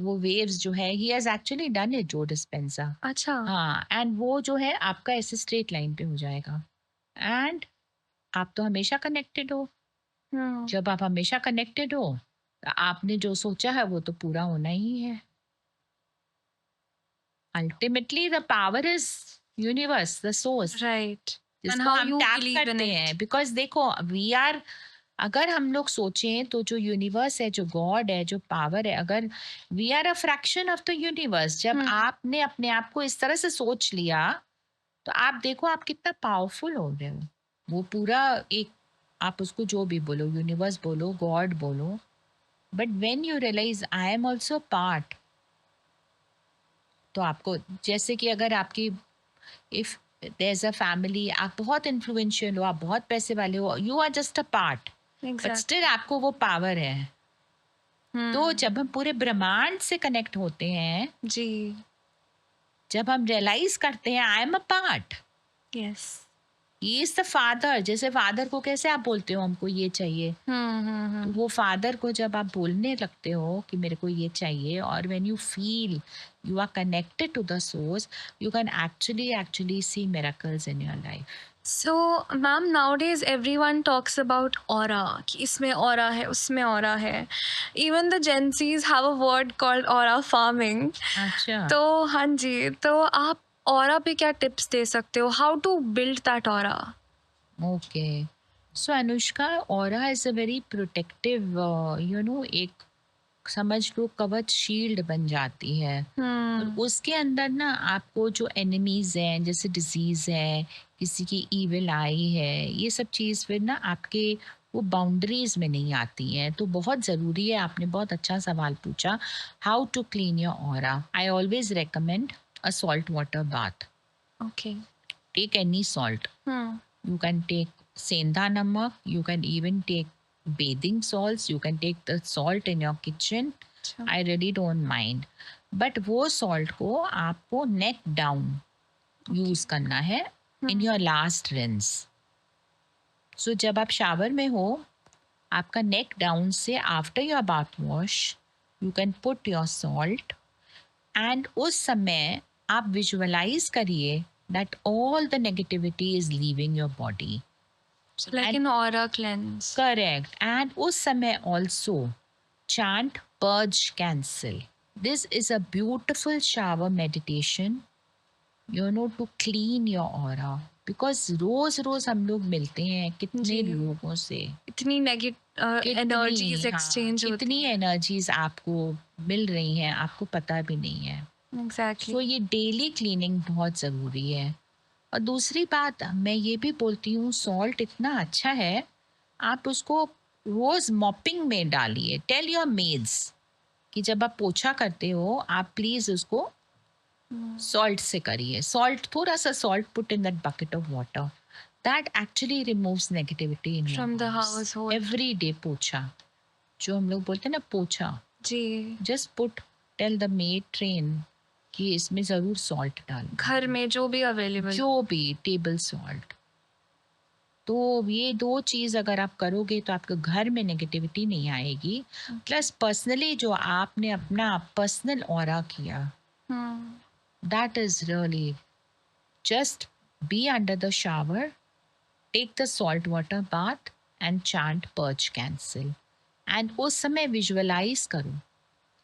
वो वेव्स जो है, he has actually done it, जो डिस्पेंसा. अच्छा हाँ, एंड वो जो है आपका ऐसे स्ट्रेट लाइन पे हो जाएगा. एंड आप तो हमेशा कनेक्टेड हो. जब आप हमेशा कनेक्टेड हो तो आपने जो सोचा है वो तो पूरा होना ही है. Ultimately the power is universe, the source, right and जिसको हाउ हम यू टैप बिलीव इन करते इट हैं. बिकॉज देखो, वी आर, अगर हम लोग सोचें तो जो यूनिवर्स है, जो गॉड है, जो पावर है, अगर we are a fraction of the universe, जब आपने अपने आप को इस तरह से सोच लिया तो आप देखो आप कितना पावरफुल हो रहे हो. वो पूरा एक, आप उसको जो भी बोलो, यूनिवर्स बोलो, गॉड बोलो, but when you realize I am also part, तो आपको, जैसे कि अगर आपकी, if there is a family, आप बहुत इन्फ्लुएंशियल हो, आप बहुत पैसे वाले हो, you are just a part, but still आपको वो पावर है. तो जब हम पूरे ब्रह्मांड से कनेक्ट होते हैं, जी जब हम रियलाइज करते हैं आई am a part, yes he is the father. जैसे फादर को कैसे आप बोलते हो हमको ये चाहिए, तो वो फादर को जब आप बोलने लगते हो कि मेरे को ये चाहिए, और when you feel you are connected to the source, you can actually see miracles in your life. So, ma'am, nowadays everyone talks about aura. कि इसमें aura है, उसमें aura है. Even the Gen Zs have a word called aura farming. अच्छा. तो हाँ जी, तो आप aura पे क्या tips दे सकते हो? How to build that aura? Okay. So Anushka, aura is a very protective, एक समझ लो कवच, शील्ड बन जाती है. और उसके अंदर ना आपको जो एनिमीज हैं, जैसे डिजीज है, किसी की इविल आई है, ये सब चीज़ फिर ना आपके वो बाउंड्रीज में नहीं आती हैं. तो बहुत ज़रूरी है, आपने बहुत अच्छा सवाल पूछा, how to clean your aura. I always recommend a salt water bath. Okay. Take any salt. You can take sendha namak, you can even take bathing salts, you can take the salt in your kitchen. I really don't mind. But वो salt को आपको neck down use करना है in your last rinse. So जब आप shower में हो, आपका neck down से after your bath wash, you can put your salt, and उस समय आप visualize करिए that all the negativity is leaving your body. So like And- an aura cleanse. Correct. And उस समय also chant purge cancel. This is a beautiful shower meditation, to clean your aura. Because रोज हम लोग मिलते हैं कितने जी. लोगों से, इतनी energies exchange होती कितनी एनर्जीज आपको मिल रही हैं, आपको पता भी नहीं है. Exactly. तो ये डेली क्लीनिंग बहुत ज़रूरी है. और दूसरी बात मैं ये भी बोलती हूँ, सॉल्ट इतना अच्छा है, आप उसको रोज़ मॉपिंग में डालिए. टेल योर मेड्स कि जब आप पोछा करते हो, आप प्लीज़ उसको सॉल्ट से करिए. सॉल्ट, थोड़ा सा salt put in that bucket of water, that actually removes negativity in From the household. Every day. पोछा जो हम लोग बोलते हैं ना, पोछा, जी just put, tell the maid train कि इसमें ज़रूर सॉल्ट डाल, घर में जो भी अवेलेबल. जो भी टेबल सॉल्ट. तो ये दो चीज़ अगर आप करोगे तो आपके घर में नेगेटिविटी नहीं आएगी. प्लस पर्सनली जो आपने अपना पर्सनल ऑरा किया, that is really, just be under the shower, take the salt water bath and chant perch cancel. एंड उस समय विजुअलाइज करो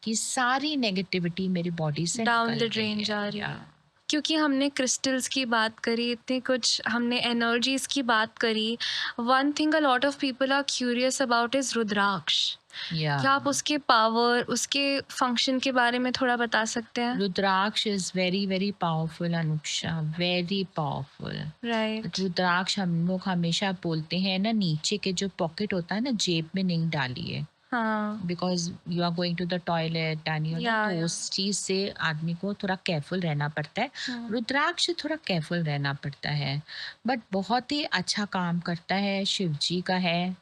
कि सारी नेगेटिविटी मेरी बॉडी से Down निकल the drain रही जा है. रही है. Yeah. क्योंकि हमने क्रिस्टल्स की बात करी, इतने कुछ हमने एनर्जीज़ की बात करी, one thing a lot of people are curious about is rudraksha. या क्या आप उसके पावर, उसके फंक्शन के बारे में थोड़ा बता सकते हैं? Rudraksha is very very powerful अनुक्षा, वेरी पावरफुल। राइट। रुद्राक्ष हम लोग हमेशा बोलते हैं ना, नीचे के जो पॉकेट होता है ना, जेब में नहीं डालिए, हाँ। Because you are going to the toilet and you know, या तो उस चीज से आदमी को थोड़ा केयरफुल रहना पड़ता है। हुँ। रुद्राक्ष से थोड़ा केयरफुल रहना पड़ता है, बट बहुत ही अच्छा काम करता है, शिव जी का है,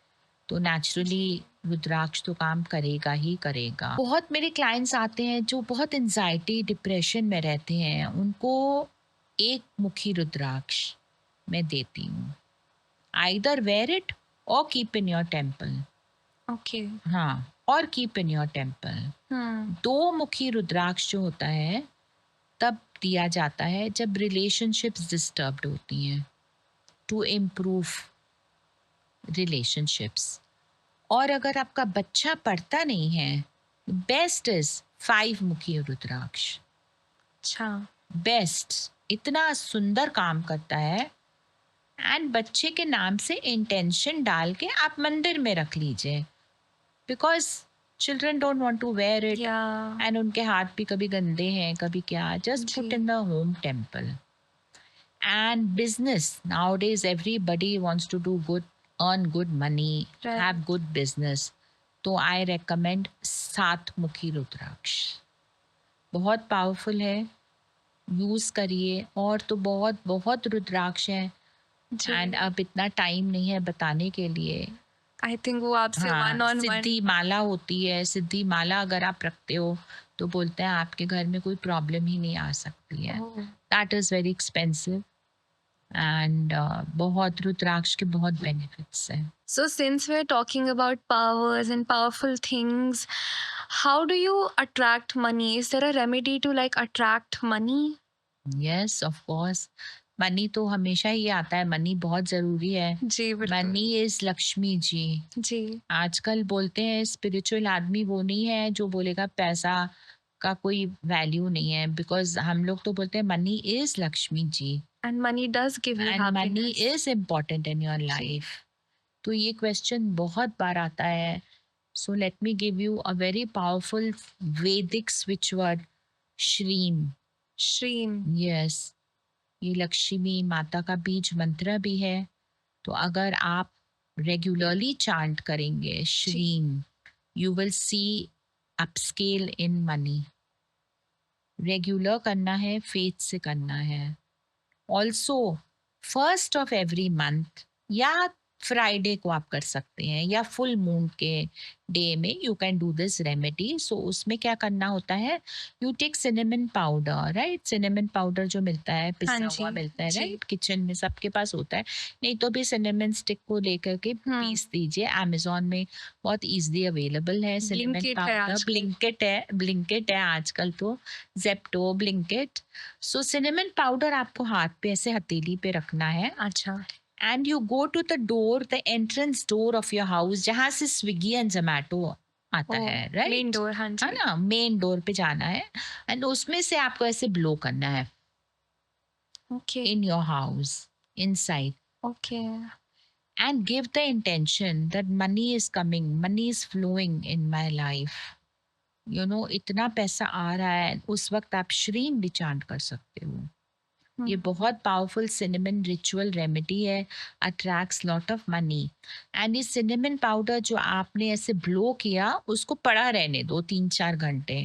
तो नेचुरली रुद्राक्ष तो काम करेगा ही करेगा। बहुत मेरे क्लाइंट्स आते हैं जो बहुत एंजाइटी डिप्रेशन में रहते हैं, उनको एक मुखी रुद्राक्ष मैं देती हूँ। आइदर वेयर इट और keep in your temple. Okay. हाँ, और कीप इन योर टेम्पल। हुँ। दो मुखी रुद्राक्ष जो होता है तब दिया जाता है जब रिलेशनशिप्स डिस्टर्ब्ड होती हैं, टू इम्प्रूव रिलेशनशिप्स। और अगर आपका बच्चा पढ़ता नहीं है, बेस्ट इज 5 मुखी रुद्राक्ष। अच्छा। बेस्ट, इतना सुंदर काम करता है। एंड बच्चे के नाम से इंटेंशन डाल के आप मंदिर में रख लीजिए, because children don't want to wear it, या एंड उनके हाथ भी कभी गंदे हैं कभी क्या, जस्ट पुट जी। In the home temple. And business, nowadays everybody wants to do good, earn good money, right. have good business, तो आई रेकमेंड 7 मुखी रुद्राक्ष। बहुत पावरफुल है, यूज करिए। और तो बहुत बहुत रुद्राक्ष हैं, जी। एंड अब इतना टाइम नहीं है बताने के लिए। आई थिंक वो आपसे हाँ, वन ऑन वन। सिद्धि माला होती है, सिद्धि माला अगर आप रखते हो तो बोलते हैं आपके घर में कोई प्रॉब्लम ही नहीं आ सकती है। Oh! That is very expensive, and बहुत रुद्राक्ष के बहुत बेनिफिट्स हैं। So since we're talking about powers and powerful things, how do you attract money? Is there a remedy to like attract money? Yes, of course, money तो हमेशा ही आता है, money बहुत ज़रूरी है। जी, बिल्कुल। मनी इज़ लक्ष्मी जी। जी। आजकल बोलते हैं स्पिरिचुअल आदमी वो नहीं है जो बोलेगा पैसा का कोई वैल्यू नहीं है, बिकॉज़ हम लोग तो बोलते हैं money is Lakshmi ji, And money does give you and money happiness. Is important in your जी। लाइफ। तो ये क्वेश्चन बहुत बार आता है। So let me give you a very powerful Vedic switch word, Shreem. Shreem. Yes, ये लक्ष्मी माता का बीज मंत्र भी है। तो अगर आप रेगुलरली चांट करेंगे श्रीम, you will see upscale in money. Regular करना है, फेथ से करना है। Also first of every month या फ्राइडे को आप कर सकते हैं, या फुल मून के डे में you can do this remedy. So उसमें क्या करना होता है, you take cinnamon powder, right? Cinnamon powder जो मिलता है, हाँ पिसा जी। हुआ मिलता है, जी। राइट? किचन में सबके पास होता है। नहीं तो भी सिनेमन स्टिक को लेकर के पीस दीजिए। अमेजोन में बहुत इजीली अवेलेबल है सिनेमन Blinkit है पाउडर। आजकल। ब्लिंकिट है आजकल तो, Zepto, Blinkit. So cinnamon powder आपको हाथ पे ऐसे हथेली पे रखना है, अच्छा। And you go to the door, the entrance door of your house, जहाँ से स्विगी एंड जोमैटो आता ओह! है, मेन राइट? डोर, हाँ है जी। ना, मेन डोर पे जाना है, एंड उसमें से आपको ऐसे ब्लो करना है okay. In your house, inside, okay. and give the intention that money is coming, money is flowing in my life, you know, इतना पैसा आ रहा है। उस वक्त आप श्रीम भी चांट कर सकते हो। ये बहुत पावरफुल सिनेमन रिचुअल रेमेडी है, attracts lot of money. And ये सिनेमन पाउडर जो आपने ऐसे ब्लो किया, उसको पड़ा रहने दो 3-4 घंटे।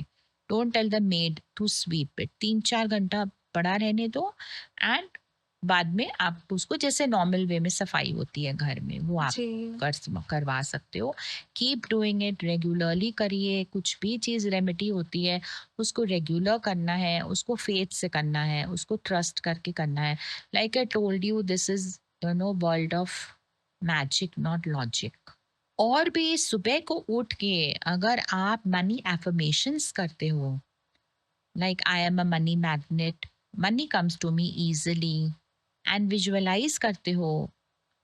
Don't tell the maid to sweep it, 3-4 घंटा पड़ा रहने दो, एंड बाद में आप उसको जैसे नॉर्मल वे में सफाई होती है घर में, वो आप जी। करवा सकते हो। कीप डूइंग इट, रेगुलरली करिए। कुछ भी चीज़ रेमेडी होती है उसको रेगुलर करना है, उसको फेथ से करना है, उसको ट्रस्ट करके करना है। Like I told you, this is world of magic, not logic. और भी सुबह को उठ के अगर आप मनी एफर्मेशंस करते हो, like I am a money magnet, money comes to me easily, and visualize करते हो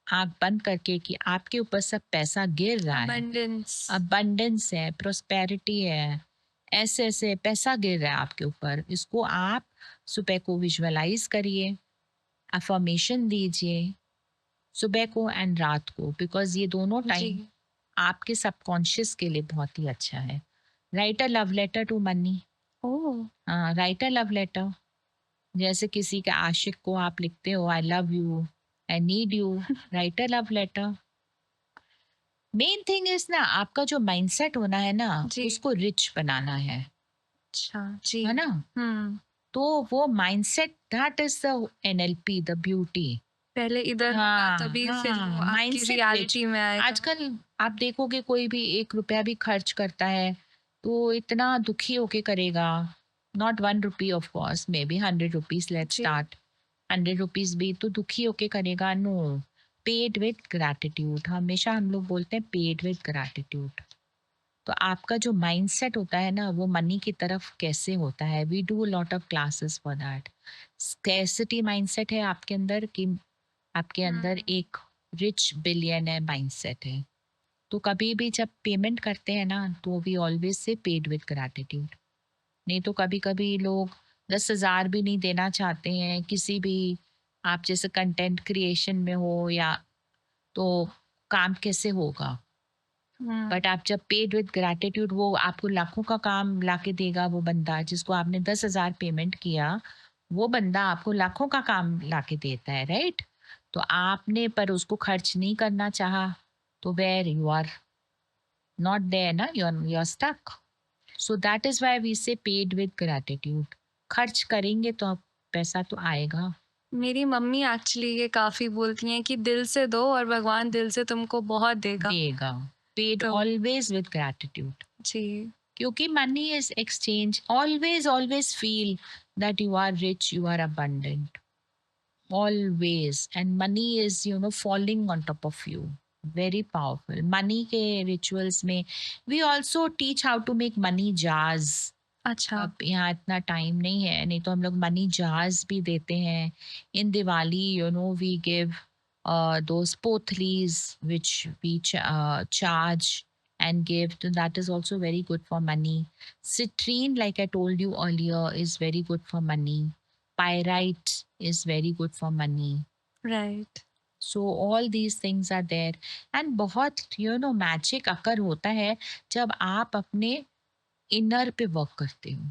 आंख बंद करके कि आपके ऊपर सब पैसा गिर रहा है, Abundance. अबंडेंस है, प्रोस्पेरिटी है, ऐसे ऐसे पैसा गिर रहा है आपके ऊपर। इसको आप सुबह को विजुअलाइज करिए, अफर्मेशन दीजिए सुबह को एंड रात को, बिकॉज ये दोनों जी। टाइम आपके सबकॉन्शियस के लिए बहुत ही अच्छा है। Write a love letter to money. Oh! Write a love letter, जैसे किसी के आशिक को आप लिखते हो I love you, I need you, write a love letter. Main thing is ना, आपका जो माइंडसेट होना है ना, जी। उसको रिच बनाना अच्छा, जी। है ना। हुँ। तो वो mindset, that is the NLP, the beauty. पहले इधर होगा हाँ तभी फिर वो हाँ, आपकी माइंडसेट रिच। रियलिटी में आएगा। आजकल आप देखोगे कोई भी 1 रुपया भी खर्च करता है तो इतना दुखी होके करेगा। Not 1 rupee, of course, maybe 100 rupees, let जी। स्टार्ट। 100 रुपीज भी तो दुखी होके करेगा, नो। पेड विद ग्रैटिट्यूड, हमेशा हम लोग बोलते हैं पेड विद ग्रैटिट्यूड। तो आपका जो माइंडसेट होता है ना, वो मनी की तरफ कैसे होता है, we do lot of classes for that. Scarcity mindset है आपके अंदर कि आपके अंदर हुँ। एक रिच बिलियनर माइंडसेट है, तो कभी भी जब पेमेंट करते हैं ना, तो we always say paid with gratitude. नहीं तो कभी कभी लोग 10,000 भी नहीं देना चाहते हैं किसी भी, आप जैसे कंटेंट क्रिएशन में हो या, तो काम कैसे होगा। हुँ। बट आप जब पेड विद ग्रैटिट्यूड, वो आपको लाखों का काम लाके देगा, वो बंदा जिसको आपने 10,000 पेमेंट किया, वो बंदा आपको लाखों का काम लाके देता है, राइट। तो आपने पर उसको खर्च नहीं करना चाहा, तो where you are not there ना, you are stuck. So that is why we say paid with gratitude. खर्च करेंगे तो अब पैसा तो आएगा, मेरी मम्मी एक्चुअली ये काफ़ी बोलती हैं कि दिल से दो और भगवान दिल से तुमको बहुत देगा। देगा। पेड तो ऑलवेज विद ग्रैटिट्यूड, जी। क्योंकि money is exchange. Always always feel that you are rich, you are abundant, always, and money is, falling on top of you. Very powerful money के rituals में we also teach how to make money jars. अच्छा। अब यहाँ इतना time नहीं है, नहीं तो हम लोग मनी जार्स भी देते हैं in Diwali. We give those pothlis which we charge and give, so that is also very good for money. Citrine, like I told you earlier, is very good for money. Pyrite is very good for money. Right. So all these things are there. And बहुत magic अकर होता है जब आप अपने inner पे work करते हो।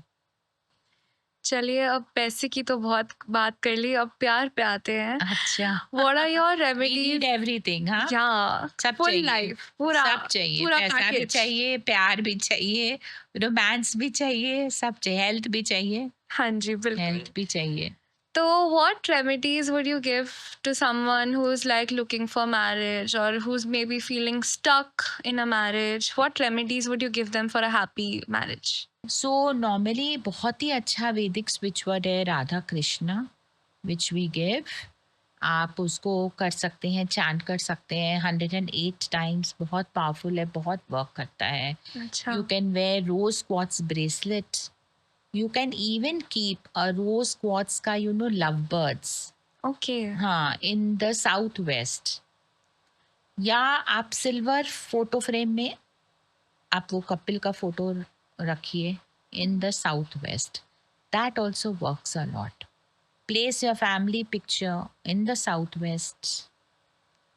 चलिए अब पैसे की तो बहुत बात कर ली, अब प्यार पे आते हैं। अच्छा। What are your we need remedies? Everything, हाँ। या सब फुल चाहिए, लाइफ पूरा सब चाहिए, पूरा पैसा भी पैकेज। चाहिए, प्यार भी चाहिए, रोमांस भी चाहिए, सब चाहिए, हेल्थ भी चाहिए, हाँ जी, बिल्कुल। हेल्थ भी चाहिए। तो what remedies would you give to someone who's like looking for marriage or who's maybe feeling stuck in a marriage? What remedies would you give them for a happy marriage? So normally बहुत ही अच्छा Vedic spiritual है Radha Krishna, which we give. आप उसको कर सकते हैं, chant कर सकते हैं 108 टाइम्स, बहुत पावरफुल है, बहुत वर्क करता है। अच्छा। You can wear rose quartz bracelets. You can even keep a rose quartz का lovebirds, ओके। हाँ, in the southwest. या आप सिल्वर फोटो फ्रेम में आप वो कपिल का फोटो रखिए in the southwest. That also works a lot. Place your family picture in the southwest.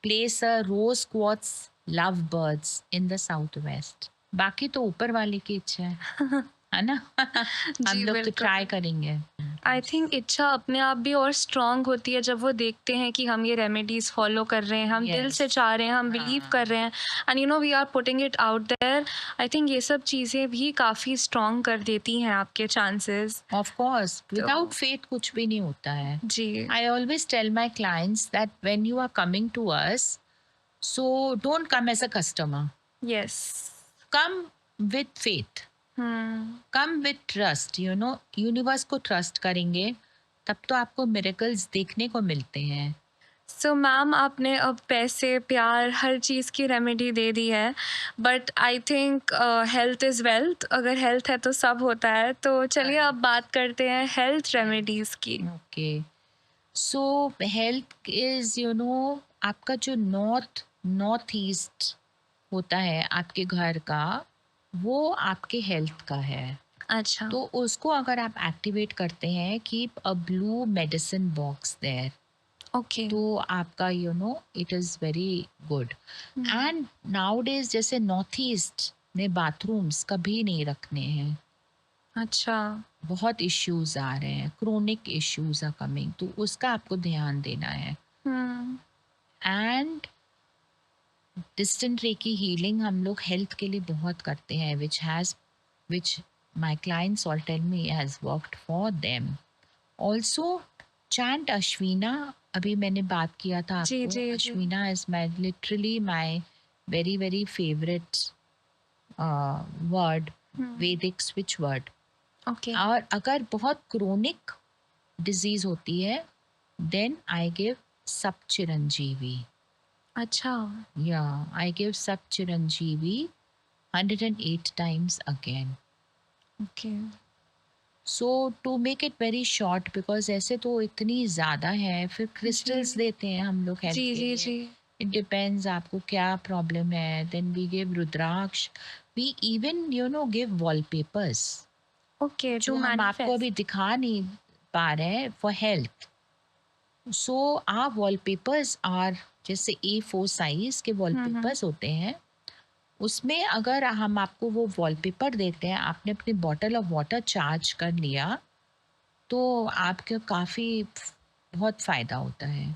Place a rose quartz lovebirds in the southwest. बाकी तो ऊपर वाले की इच्छा है ना। हम जी, लोग तो बिल्कुल। ट्राई करेंगे। आई थिंक इच्छा अपने आप भी और स्ट्रांग होती है जब वो देखते हैं कि हम ये रेमेडीज फॉलो कर रहे हैं, हम दिल से Yes. चाह रहे हैं, हम बिलीव हाँ। कर रहे हैं and we are putting it out there. I think ये सब चीज़ें भी काफ़ी स्ट्रांग कर देती हैं आपके चांसेस। Of course, without तो faith कुछ भी नहीं होता है। जी। I always tell my clients that when you are coming to us, so don't come as a customer. Yes. Come with faith. Come with trust, universe को trust करेंगे तब तो आपको मिरेकल्स देखने को मिलते हैं। सो मैम आपने अब पैसे, प्यार, हर चीज़ की रेमेडी दे दी है, but I think health is wealth. अगर हेल्थ है तो सब होता है। तो चलिए अब बात करते हैं हेल्थ रेमेडीज़ की। ओके, सो हेल्थ इज आपका जो नॉर्थ नॉर्थ ईस्ट होता है आपके घर का, वो आपके हेल्थ का है। अच्छा। तो उसको अगर आप एक्टिवेट करते हैं, keep a blue medicine box there, okay. तो आपका it is very good. Hmm. And nowadays जैसे नॉर्थ ईस्ट में बाथरूम्स कभी नहीं रखने हैं, अच्छा। बहुत इश्यूज आ रहे हैं, क्रोनिक इश्यूज आर कमिंग, तो उसका आपको ध्यान देना है। हम्म। एंड डिस्टेंट रे की हीलिंग हम लोग हेल्थ के लिए बहुत करते हैं, which my clients all tell me has worked for them also. Chant Ashwina, अभी मैंने बात किया था जी आपको, जी जी। Ashwina is my literally my very very favourite word, hmm. Vedic switch word. Okay. और अगर बहुत क्रोनिक डिजीज होती है, देन आई गिव सब चिरंजीवी। अच्छा। या आई गिव सब Chiranjeevi 108 times again. Okay. So to make it very short, because ऐसे तो इतनी ज़्यादा है, फिर क्रिस्टल्स जी देते हैं हम लोग हेल्प जी के जी लिए। जी। इट डिपेंड्स आपको क्या प्रॉब्लम है, then we give rudraksha, we even give wallpapers, okay, to जो हम आपको अभी मैनिफेस्ट। दिखा नहीं पा रहे हैं, for health. So are wallpapers are जैसे A4 साइज के हम्म। वॉलपेपर्स होते हैं, उसमें अगर हम आपको वो वॉलपेपर देते हैं, आपने अपनी बॉटल ऑफ वाटर चार्ज कर लिया, तो आपके काफ़ी बहुत फ़ायदा होता है।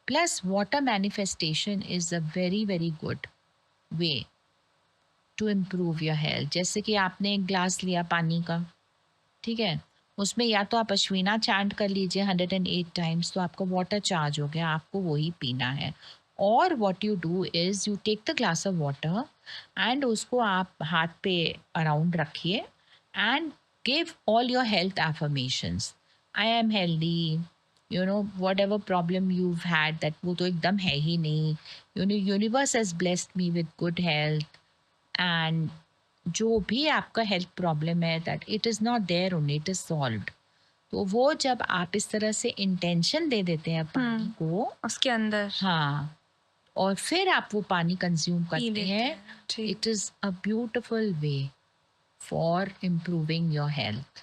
Plus water manifestation is a very very good way to improve your health. जैसे कि आपने एक ग्लास लिया पानी का, ठीक है, उसमें या तो आप अश्विना चैंट कर लीजिए 108 टाइम्स, तो आपका वाटर चार्ज हो गया, आपको वही पीना है। और what you do is you take the glass of water and उसको आप हाथ पे अराउंड रखिए and give all your health affirmations. I am healthy, whatever problem you had, that वो तो एकदम है ही नहीं, universe has blessed me with good health. And जो भी आपका हेल्थ प्रॉब्लम है, that it is not there only, it is solved. तो वो जब आप इस तरह से इंटेंशन दे देते हैं पानी को, उसके अंदर हाँ, और फिर आप वो पानी कंज्यूम पी करते लेते हैं, हैं जी। It is a beautiful way for improving your health.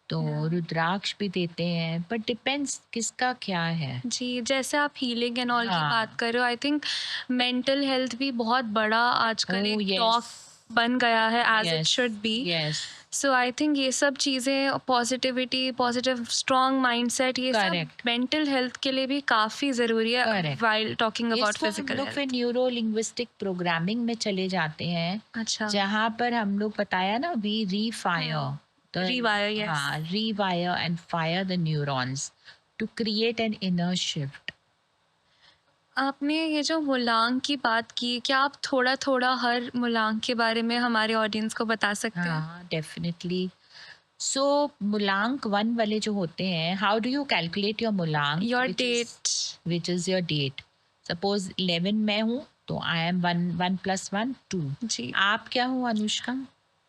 तो Yeah. रुद्राक्ष भी देते हैं, बट डिपेंड्स किसका क्या है। जी, जैसे आप हीलिंग एंड ऑल की बात हाँ। कर रहे हो, आई थिंक मेंटल हेल्थ भी बहुत बड़ा आजकल ओह एक यस। टॉक बन गया है, as it yes. Should be. Yes. So I think ये सब चीज़ें, पॉजिटिविटी, पॉजिटिव स्ट्रॉन्ग माइंडसेट, ये सब करेक्ट। मेंटल हेल्थ के लिए भी काफ़ी ज़रूरी है, करेक्ट। वाइल टॉकिंग अबाउट इसको हम फिजिकल लोग फिर हेल्थ। न्यूरो लिंग्विस्टिक प्रोग्रामिंग में चले जाते हैं, अच्छा। जहाँ पर हम लोग बताया ना, we refire the, rewire, yes. हाँ, rewire and fire the neurons to create an inner shift. आपने ये जो मुलांग की बात की, क्या आप थोड़ा-थोड़ा हर मुलांग के बारे में हमारे ऑडियंस को बता सकते हैं? हाँ, डेफिनेटली। सो मुलांक वन वाले जो होते हैं, how do you calculate your mulank, your which date. Is your date. Suppose 11 मैं हूँ, तो आई एम 1 + 1 2। जी। आप क्या हो Anushka?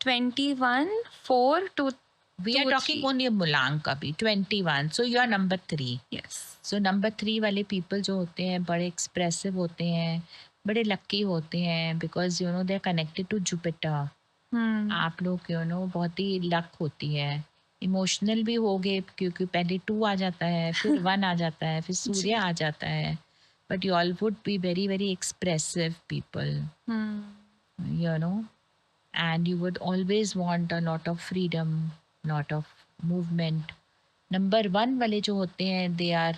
21 4 2 we are 2 talking 3। Only mulank अभी 21, so you are number 3। Yes. So number 3 वाले पीपल जो होते हैं, बड़े एक्सप्रेसिव होते हैं, बड़े लक्की होते हैं, because they are connected to Jupiter. Hmm. आप लोग बहुत ही लक होती है। इमोशनल भी हो गए, क्योंकि पहले 2 आ जाता है, फिर 1 आ जाता है, फिर सूर्य जी। आ जाता है। But you all would be very very expressive people, hmm. You know and you would always want a lot of freedom, lot of movement. Number 1 वाले जो होते हैं, they are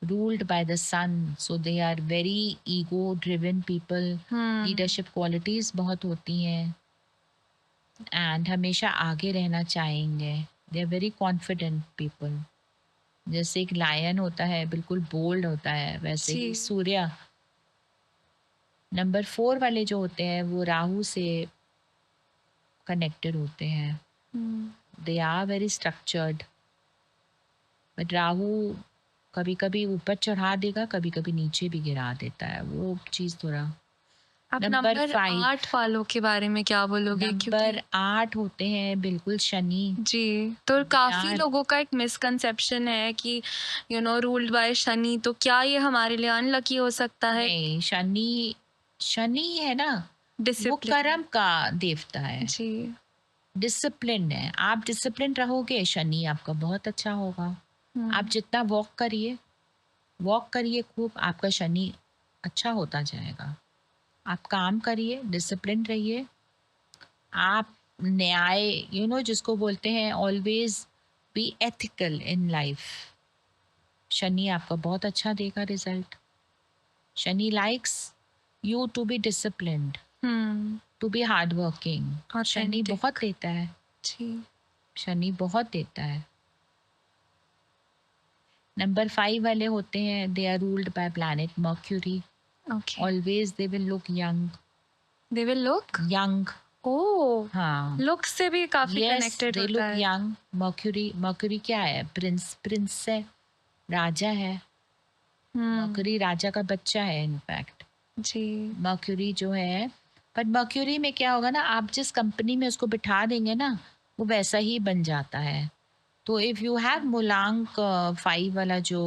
ruled by the sun, so they are very ego driven people. Hmm. Leadership qualities बहुत होती हैं and हमेशा आगे रहना चाहेंगे। They are very confident people. जैसे एक लायन होता है, बिल्कुल बोल्ड होता है, वैसे जी। ही सूर्य। नंबर 4 वाले जो होते हैं, वो राहु से कनेक्टेड होते हैं। Hmm. They are very structured, but Rahu कभी कभी ऊपर चढ़ा देगा, कभी कभी नीचे भी गिरा देता है, वो चीज़ थोड़ा। आप नंबर नंबर 5, 8 वालों के बारे में क्या बोलोगे? नंबर क्योंकि 8 होते हैं बिल्कुल शनि। जी, तो दे काफ़ी आर, लोगों का एक मिसकंसेप्शन है कि रूल्ड बाय शनि, तो क्या ये हमारे लिए अनलकी हो सकता है? नहीं, शनि, शनि है ना, वो डिसिप्लिन। कर्म का देवता है। जी। डिसिप्लिन है। आप डिसिप्लिन रहोगे, शनि आपका बहुत अच्छा होगा। आप जितना वॉक करिए खूब, आपका शनि अच्छा होता जाएगा। आप काम करिए, डिसिप्लिन रहिए, आप न्याय जिसको बोलते हैं, always be ethical in life. Shani आपका बहुत अच्छा देगा result. Shani likes you to be disciplined, hmm to be hard working. Shani authentic. बहुत देता है, जी। शनि बहुत देता है। नंबर 5 वाले होते हैं, they are ruled by planet Mercury. Okay. Always they will look young. They will look. Young, oh, हाँ। लुक से भी काफी यस, कनेक्टेड दे होता लुक है। यंग। मर्क्यूरी, मर्क्यूरी क्या है? प्रिंस है, राजा है। हम्म मर्क्यूरी राजा का बच्चा है इनफैक्ट। जी। मर्क्यूरी जो है, पर मर्क्यूरी में क्या होगा ना, आप जिस कंपनी में उसको बिठा देंगे ना, वो वैसा ही बन जाता है। तो इफ यू हैव मूलांक 5 वाला जो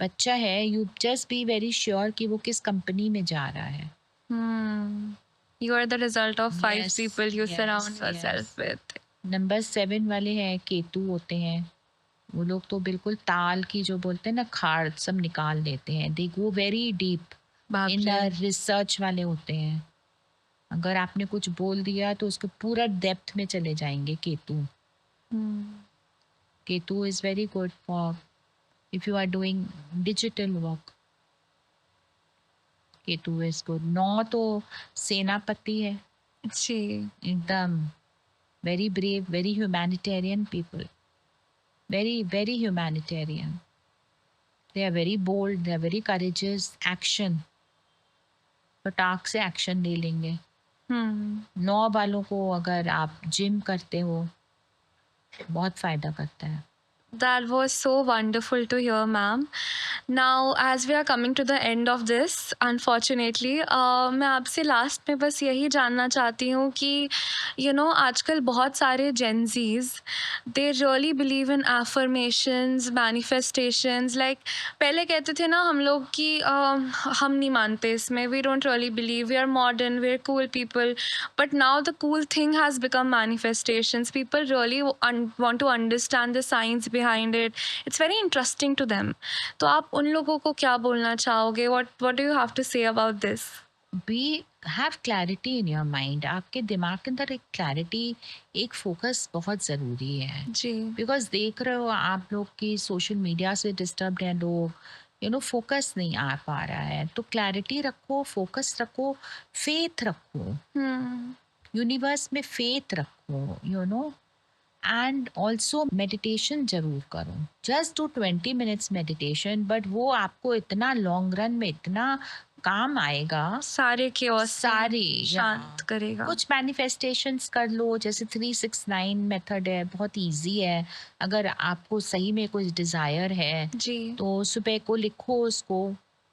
बच्चा है, you just be very sure कि वो किस कंपनी में जा रहा है। Hmm. You are the result of 5 yes, people you surround yes, yourself yes. with. Number 7 वाले हैं, केतु होते हैं। वो लोग तो बिल्कुल ताल की जो बोलते हैं ना, खाड़ सब निकाल देते हैं। दे गो वेरी डीप बाप इन रे। रिसर्च वाले होते हैं। अगर आपने कुछ बोल दिया तो उसको पूरा डेप्थ में चले जाएंगे Ketu. Hmm. Ketu is very good for if you are doing digital work. Ketu is good. 9 तो सेनापति है, जी। एकदम very brave, very humanitarian people, very very humanitarian. They are very bold, they are very courageous. Action, फटाक से एक्शन ले लेंगे। Hmm. 9 वालों को अगर आप जिम करते हो, बहुत फायदा करता है। That was so wonderful to hear, ma'am. Now, as we are coming to the end of this, unfortunately, मैं आपसे लास्ट में बस यही जानना चाहती हूँ कि आजकल बहुत सारे Gen Zs, they really believe in affirmations, manifestations. Like पहले कहते थे ना हम लोग कि हम नहीं मानते इसमें, we don't really believe, we are modern, we are cool people. But now the cool thing has become manifestations. People really want to understand the science behind it. It's very interesting to them. तो आप उन लोगों को क्या बोलना चाहोगे? What do you have to say about this? Be have clarity in your mind. आपके दिमाग के अंदर एक क्लैरिटी, एक फोकस बहुत ज़रूरी है। जी। बिकॉज देख रहे हो आप लोग की सोशल मीडिया से डिस्टर्ब हैं लोग, फोकस नहीं आ पा रहा है। तो क्लैरिटी रखो, फोकस रखो, फेथ रखो, हम्म यूनिवर्स में फेथ रखो, एंड ऑल्सो मेडिटेशन जरूर करो। Just do 20 minutes meditation, but वो आपको इतना लॉन्ग रन में इतना काम आएगा। सारे chaos सारे शांत करेगा। कुछ मैनिफेस्टेशंस कर लो, जैसे 369 मेथड है, बहुत इजी है। अगर आपको सही में कुछ डिज़ायर है जी। तो सुबह को लिखो उसको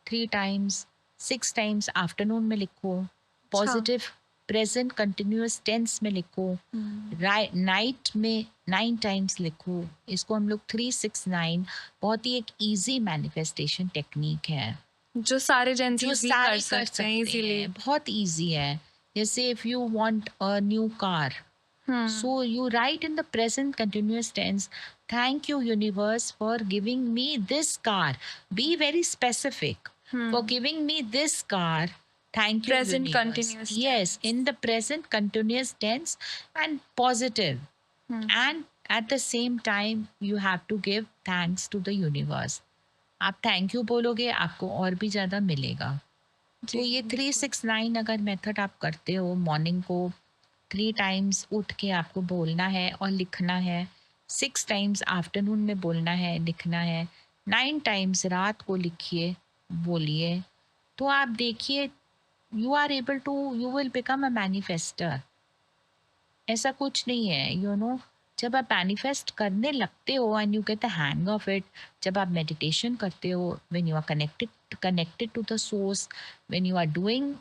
3 टाइम्स, 6 टाइम्स आफ्टरनून में लिखो, पॉजिटिव प्रेजेंट कंटिन्यूअस टेंस में लिखो, नाइट में 9 टाइम्स लिखो। इसको हम लोग 369, बहुत ही एक इजी मैनिफेस्टेशन टेक्निक है जो सारे Gen जो Zs भी सारे कर सकते हैं इजीली। हैं, बहुत इजी है। जैसे if you want a new car, so you write in the present continuous tense, thank you universe for giving me this car. Be very specific. For giving me this car, thank you Present universe. continuous Yes, tense. in the present continuous tense and positive. And at the same time you have to give thanks to the universe. आप thank you बोलोगे, आपको और भी ज़्यादा मिलेगा। तो ये 369 अगर मेथड आप करते हो, मॉर्निंग को 3 टाइम्स उठ के आपको बोलना है और लिखना है, 6 टाइम्स आफ्टरनून में बोलना है, लिखना है, 9 टाइम्स रात को लिखिए, बोलिए, तो आप देखिए you are able to, you will become a manifester. ऐसा कुछ नहीं है, जब आप मैनिफेस्ट करने लगते हो and you get the hang of it, जब आप मेडिटेशन करते हो, when you are connected to the source, when you are doing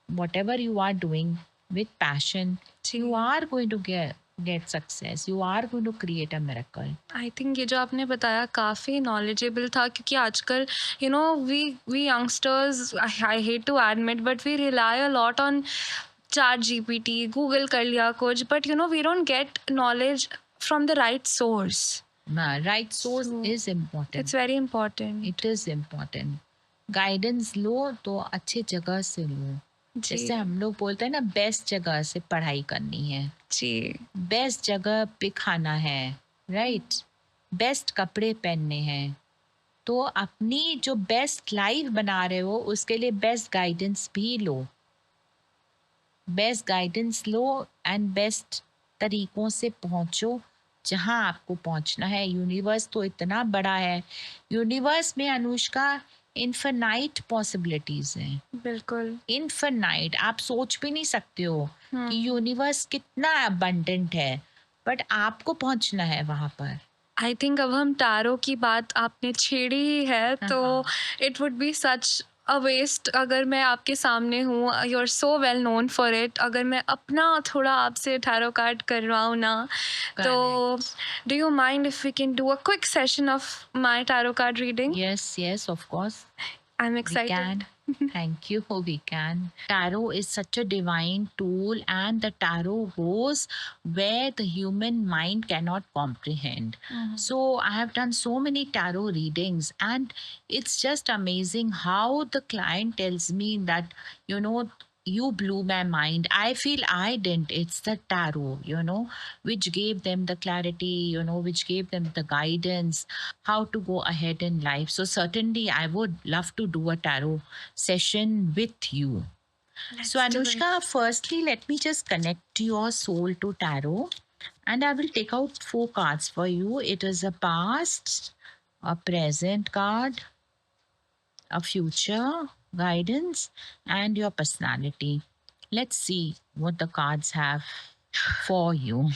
whatever you are doing with passion, you are going to get success, you are going to create a miracle. I think ये जो आपने बताया काफ़ी knowledgeable था, क्योंकि आजकल we youngsters, I hate to admit, but we rely a lot on chat gpt google कर लिया कुछ, but we don't get knowledge from the right source. Right source So, is important. it's very important. It is important. Guidance लो तो अच्छे जगह से लो. जी जैसे हम लोग बोलते हैं ना, बेस्ट जगह से पढ़ाई करनी है, जी बेस्ट जगह पे खाना है, राइट, बेस्ट कपड़े पहनने हैं. तो अपनी जो बेस्ट लाइफ बना रहे हो उसके लिए बेस्ट गाइडेंस भी लो. बेस्ट गाइडेंस लो एंड बेस्ट तरीकों से पहुंचो जहां आपको पहुंचना है. यूनिवर्स तो इतना बड़ा है. यूनिवर्स में अनुष्का इन्फिनाइट पॉसिबिलिटीज हैं. बिल्कुल. इन्फिनाइट. आप सोच भी नहीं सकते हो कि यूनिवर्स कितना अबंडेंट है, बट आपको पहुंचना है वहां पर. आई थिंक अब हम टैरो की बात आपने छेड़ी ही है, तो it would be such a waste अगर मैं आपके सामने हूँ. You are so well known for it. अगर मैं अपना थोड़ा आपसे टैरो कार्ड करवाऊँ ना, तो do you mind if we can do a quick session of my tarot card reading? Yes, yes, of course. I am We excited. can. Thank you. We can. Tarot is such a divine tool, and the tarot goes where the human mind cannot comprehend. So, I have done so many tarot readings, and it's just amazing how the client tells me that, you blew my mind. I feel I didn't. It's the tarot, which gave them the clarity, which gave them the guidance, how to go ahead in life. So, certainly, I would love to do a tarot session with you. So, Anushka, firstly, let me just connect your soul to tarot, and I will take out 4 cards for you. It is a past, a present card, a future guidance, and your personality. Let's see what the cards have for you.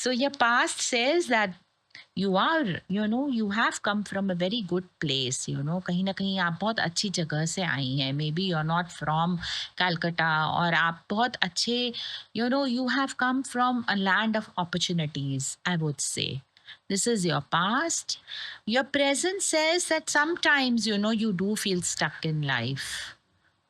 So, your past says that you are, you have come from a very good place, कहीं ना कहीं आप बहुत अच्छी जगह से आई हैं. Maybe you're not from Calcutta, और आप बहुत अच्छे, you have come from a land of opportunities, I would say. This is your past. Your present says that sometimes, you do feel stuck in life.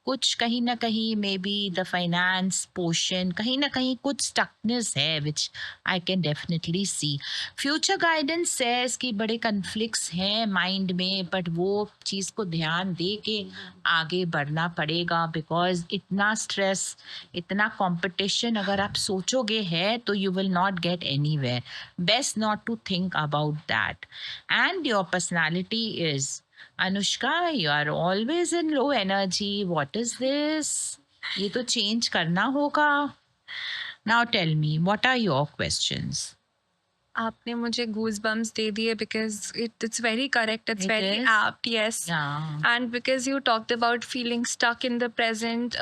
कुछ कहीं ना कहीं may be the finance portion, कहीं ना कहीं कुछ stuckness है, which I can definitely see. Future guidance says कि बड़े कन्फ्लिक्ट्स हैं माइंड में, बट वो चीज़ को ध्यान दे के आगे बढ़ना पड़ेगा, बिकॉज इतना स्ट्रेस, इतना कंपटीशन अगर आप सोचोगे है तो you will not get anywhere. Best not to think about that. And your personality is, Anushka, you are always in low energy. What is this? ये तो change करना होगा. Now tell me, what are your questions? आपने मुझे goose bumps दे दिए, because it's very correct, it's It very is? apt. Yes. Yeah. And because you talked about feeling stuck in the present,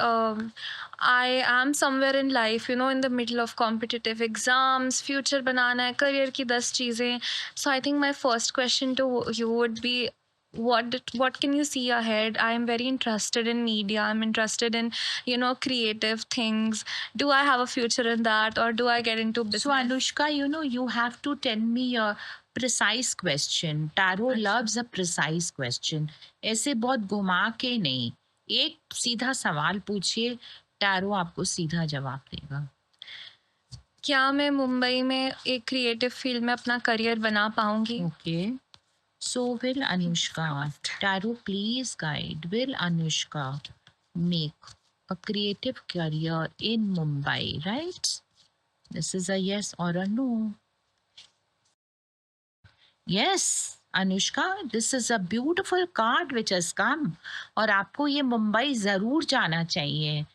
I am somewhere in life, in the middle of competitive exams, future बनाना है, career की 10 चीज़ें. So I think my first question to you would be, what can you see ahead? I am very interested in media. I'm interested in, creative things. Do I have a future in that, or do I get into business? So Anushka, you have to tell me a precise question. Tarot loves a precise question. ऐसे बहुत घुमा के नहीं. एक सीधा सवाल पूछिए, tarot आपको सीधा जवाब देगा. क्या मैं मुंबई में एक क्रिएटिव फील्ड में अपना करियर बना पाऊंगी? Okay. So will Anushka, Tarot please guide, will Anushka make a creative career in Mumbai, right? This is a yes or a no. Yes, Anushka, this is a beautiful card which has come. और आपको ये मुंबई ज़रूर जाना चाहिए.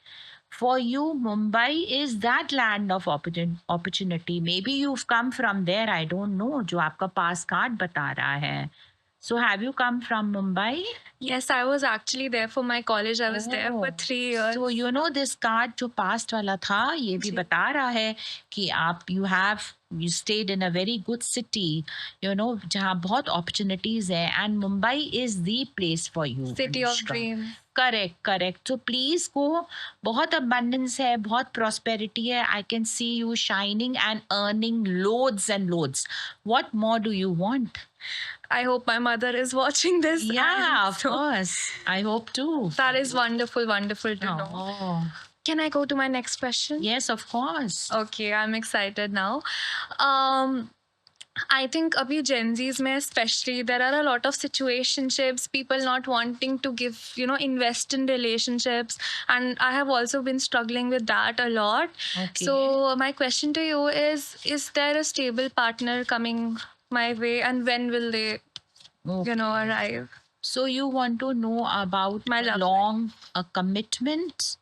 For you, Mumbai is that land of opportunity. Maybe you've come from there, I don't know, जो आपका पास card बता रहा है. So have you come from Mumbai? Yes, I was actually there for my college. I was there for 3 years. So this card जो past वाला था, ये भी बता रहा है कि आप you stayed in a very good city, जहाँ बहुत opportunities है, and Mumbai is the place for you. City of Anushka. dreams. Correct. तो प्लीज go. बहुत abundance है, बहुत prosperity है. I can see you shining and earning loads and loads. What more do you want? I hope my mother is watching this. Yeah, and of course. I hope too. That is wonderful to know. Oh. Can I go to my next question? Yes, of course. Okay, I'm excited now. Um, I think abhi Gen Zs mein especially there are a lot of situationships, people not wanting to give, invest in relationships, and I have also been struggling with that a lot. Okay. So my question to you is there a stable partner coming my way, and when will they, Okay. arrive? So you want to know about My a love long commitment?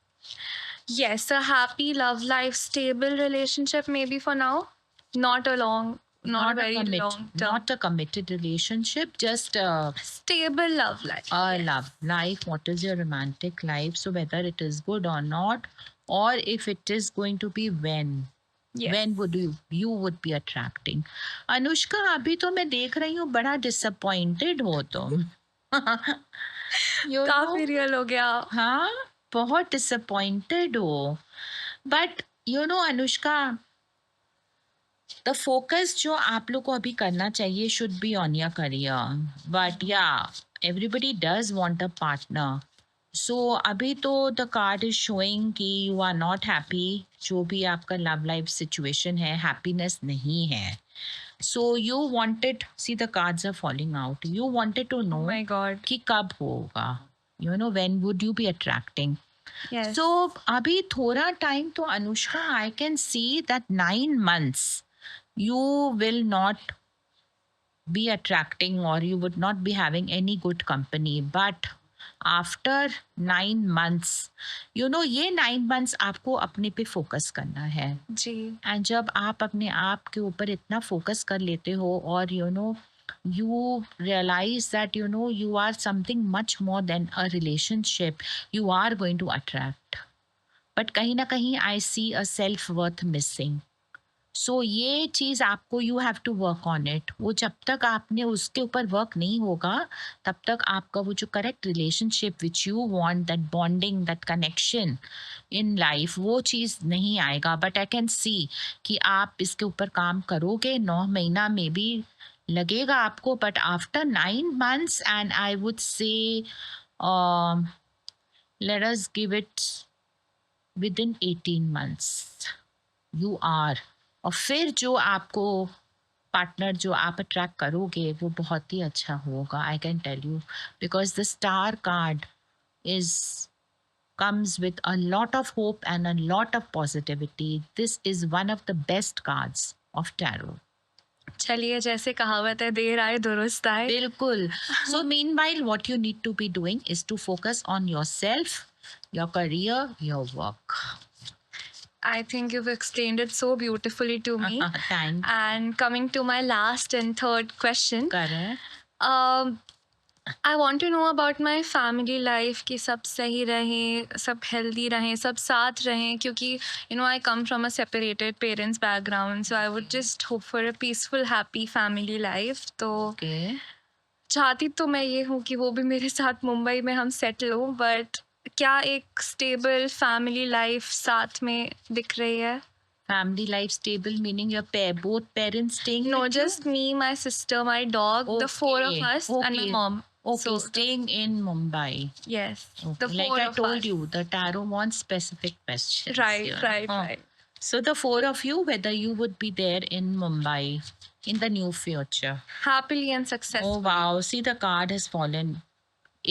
Yes, a happy love life, stable relationship maybe for now. Not a long, not a very long term. Not a committed relationship, just a Stable love life. Yes. love life. What is your romantic life? So whether it is good or not, or if it is going to be when. Yes. When would you would be attracting? Anushka, अभी तो मैं देख रही हूँ बड़ा disappointed हो तुम. You काफी know? रियल हो गया. हाँ, बहुत disappointed हो. But you know Anushka, the focus जो आप लोग को अभी करना चाहिए should be on your career. But yeah, everybody does want a partner. So अभी तो the card is showing कि you are not happy. जो भी आपका love life situation है, happiness नहीं है. So you wanted, see the cards are falling out. You wanted to know Oh my God. कि कब होगा. You know, when would you be attracting? Yes. So अभी थोड़ा time तो Anushka, I can see that 9 months you will not be attracting or you would not be having any good company. But after 9 months, you know, ये 9 months आपको अपने पे focus करना है. जी. And जब आप अपने आप के ऊपर इतना फोकस कर लेते हो और you realize that you are something much more than a relationship, you are going to attract. But कहीं ना कहीं I see a self worth missing. सो ये चीज़ आपको you have to work on it. वो जब तक आपने उसके ऊपर वर्क नहीं होगा तब तक आपका वो जो correct relationship which you want, that bonding, that connection in life, वो चीज़ नहीं आएगा. बट आई कैन सी कि आप इसके ऊपर काम करोगे. 9 महीना में भी लगेगा आपको, but after 9 months and I would say let us give it within 18 months you are. और फिर जो आपको पार्टनर जो आप अट्रैक्ट करोगे वो बहुत ही अच्छा होगा. I can tell you, because the star card is comes with a lot of hope and a lot of positivity. This is one of the best cards of tarot. चलिए, जैसे कहावत है, देर आए दुरुस्त आए. बिल्कुल. So meanwhile, what you need to be doing is to focus on yourself, your career, your work. I think you've explained it so beautifully to me. Thank you. And coming to my last and third question, Correct. I want to know about my family life, कि सब सही रहे, सब healthy रहे, सब साथ रहें, क्योंकि I come from a separated parents background, so I would just hope for a peaceful, happy family life. तो Okay. चाहती तो मैं ये हूँ कि वो भी मेरे साथ मुंबई में हम सेटल हो, बट क्या एक स्टेबल फैमिली लाइफ साथ में दिख रही है? Family life stable meaning your both parents staying No, with you? just me, my sister, my dog, the 4 of Okay, us, and my okay. mom. Okay, So, staying in Mumbai. yes, Okay. the 4 Like I of told us. you, the tarot wants specific questions. Right, here. right, right. So the 4 of you, whether you would be there in Mumbai in the new future. Happily and successfully. Oh wow, see the card has fallen.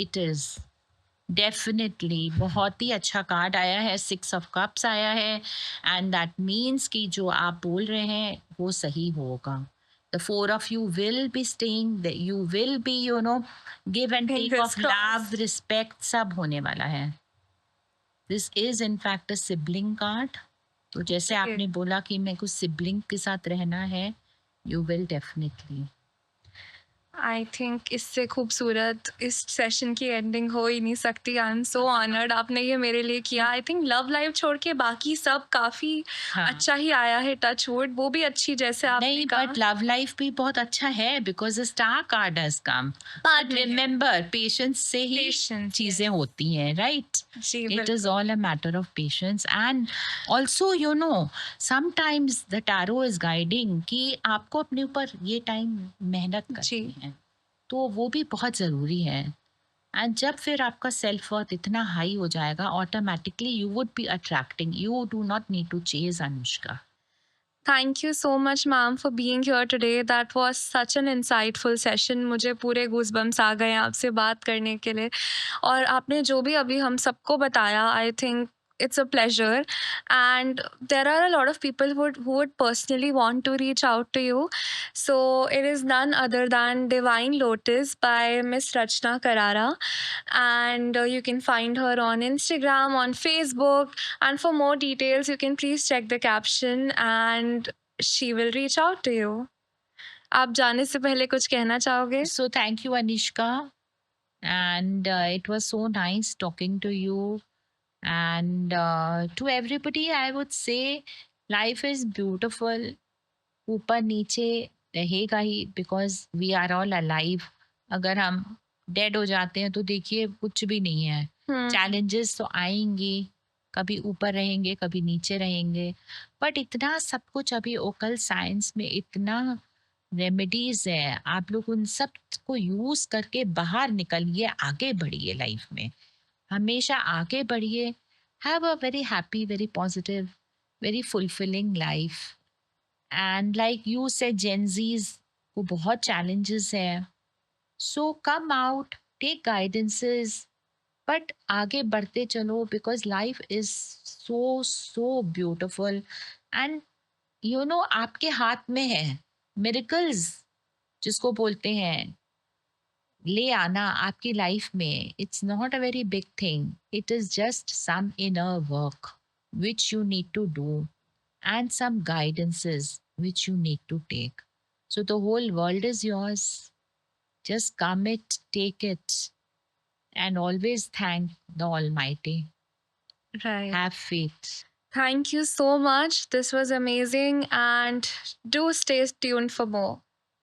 It is definitely बहुत ही अच्छा card आया है. 6 of Cups आया है and that means कि जो आप बोल रहे हैं वो सही होगा. The 4 of you will be staying, that you will be, give and take Fingers of crossed. love, respect, सब होने वाला है. This is in fact a sibling card. तो जैसे Okay. आपने बोला कि मेरे को सिबलिंग के साथ रहना है, you will definitely. I think इससे खूबसूरत इस सेशन की एंडिंग हो ही नहीं सकती. आई एम सो ऑनर्ड, आपने ये मेरे लिए किया. आई थिंक लव लाइफ छोड़ के बाकी सब काफी हाँ. अच्छा ही आया है. टच वुड, वो भी अच्छी जैसे आपने नहीं, कहा. बट लव लाइफ भी बहुत अच्छा है because the star card has come. But but remember, patience से ही Patience, चीजें होती हैं, राइट? जी, It बिल्कुल. is all a matter of patience. And also, sometimes the tarot is guiding कि आपको अपने ऊपर ये टाइम मेहनत करनी जी. है, तो वो भी बहुत ज़रूरी है. एंड जब फिर आपका सेल्फ वर्थ इतना हाई हो जाएगा, automatically you would be attracting, you do not need to chase Anushka. Thank you so much, ma'am, for being here today. That was such an insightful session. मुझे पूरे गूज़बम्प्स आ गए हैं आपसे बात करने के लिए और आपने जो भी अभी हम सबको बताया, I think it's a pleasure. And there are a lot of people who would personally want to reach out to you. So it is none other than Divine Lotus by Miss Rachna Karara. And you can find her on Instagram, on Facebook, and for more details, you can please check the caption and she will reach out to you. आप जाने से पहले कुछ कहना चाहोगे? So thank you, Anishka, and it was so nice talking to you. And to everybody, I would say life is beautiful. ऊपर नीचे रहेगा ही, because we are all alive. अगर हम डेड हो जाते हैं तो देखिए कुछ भी नहीं है. चैलेंजेस तो आएंगी, कभी ऊपर रहेंगे कभी नीचे रहेंगे, बट इतना सब कुछ अभी ओकल साइंस में इतना रेमेडीज है, आप लोग उन सब को यूज करके बाहर निकलिए, आगे बढ़िए लाइफ में, हमेशा आगे बढ़िए. Have a very happy, very positive, very fulfilling life. And like you से जेंजीज को बहुत चैलेंजेस है, सो come out, take guidances, but आगे बढ़ते चलो, because life is so so beautiful. And you no आपके हाथ में है मिरेकल्स, जिसको बोलते हैं ले आना आपकी लाइफ में. It's not a very big thing, it is just some inner work which you need to do and some guidances which you need to take. So the whole world is yours. Just come it, take it, and always thank the Almighty. Right. Have faith. Thank you so much. This was amazing and do stay tuned for more.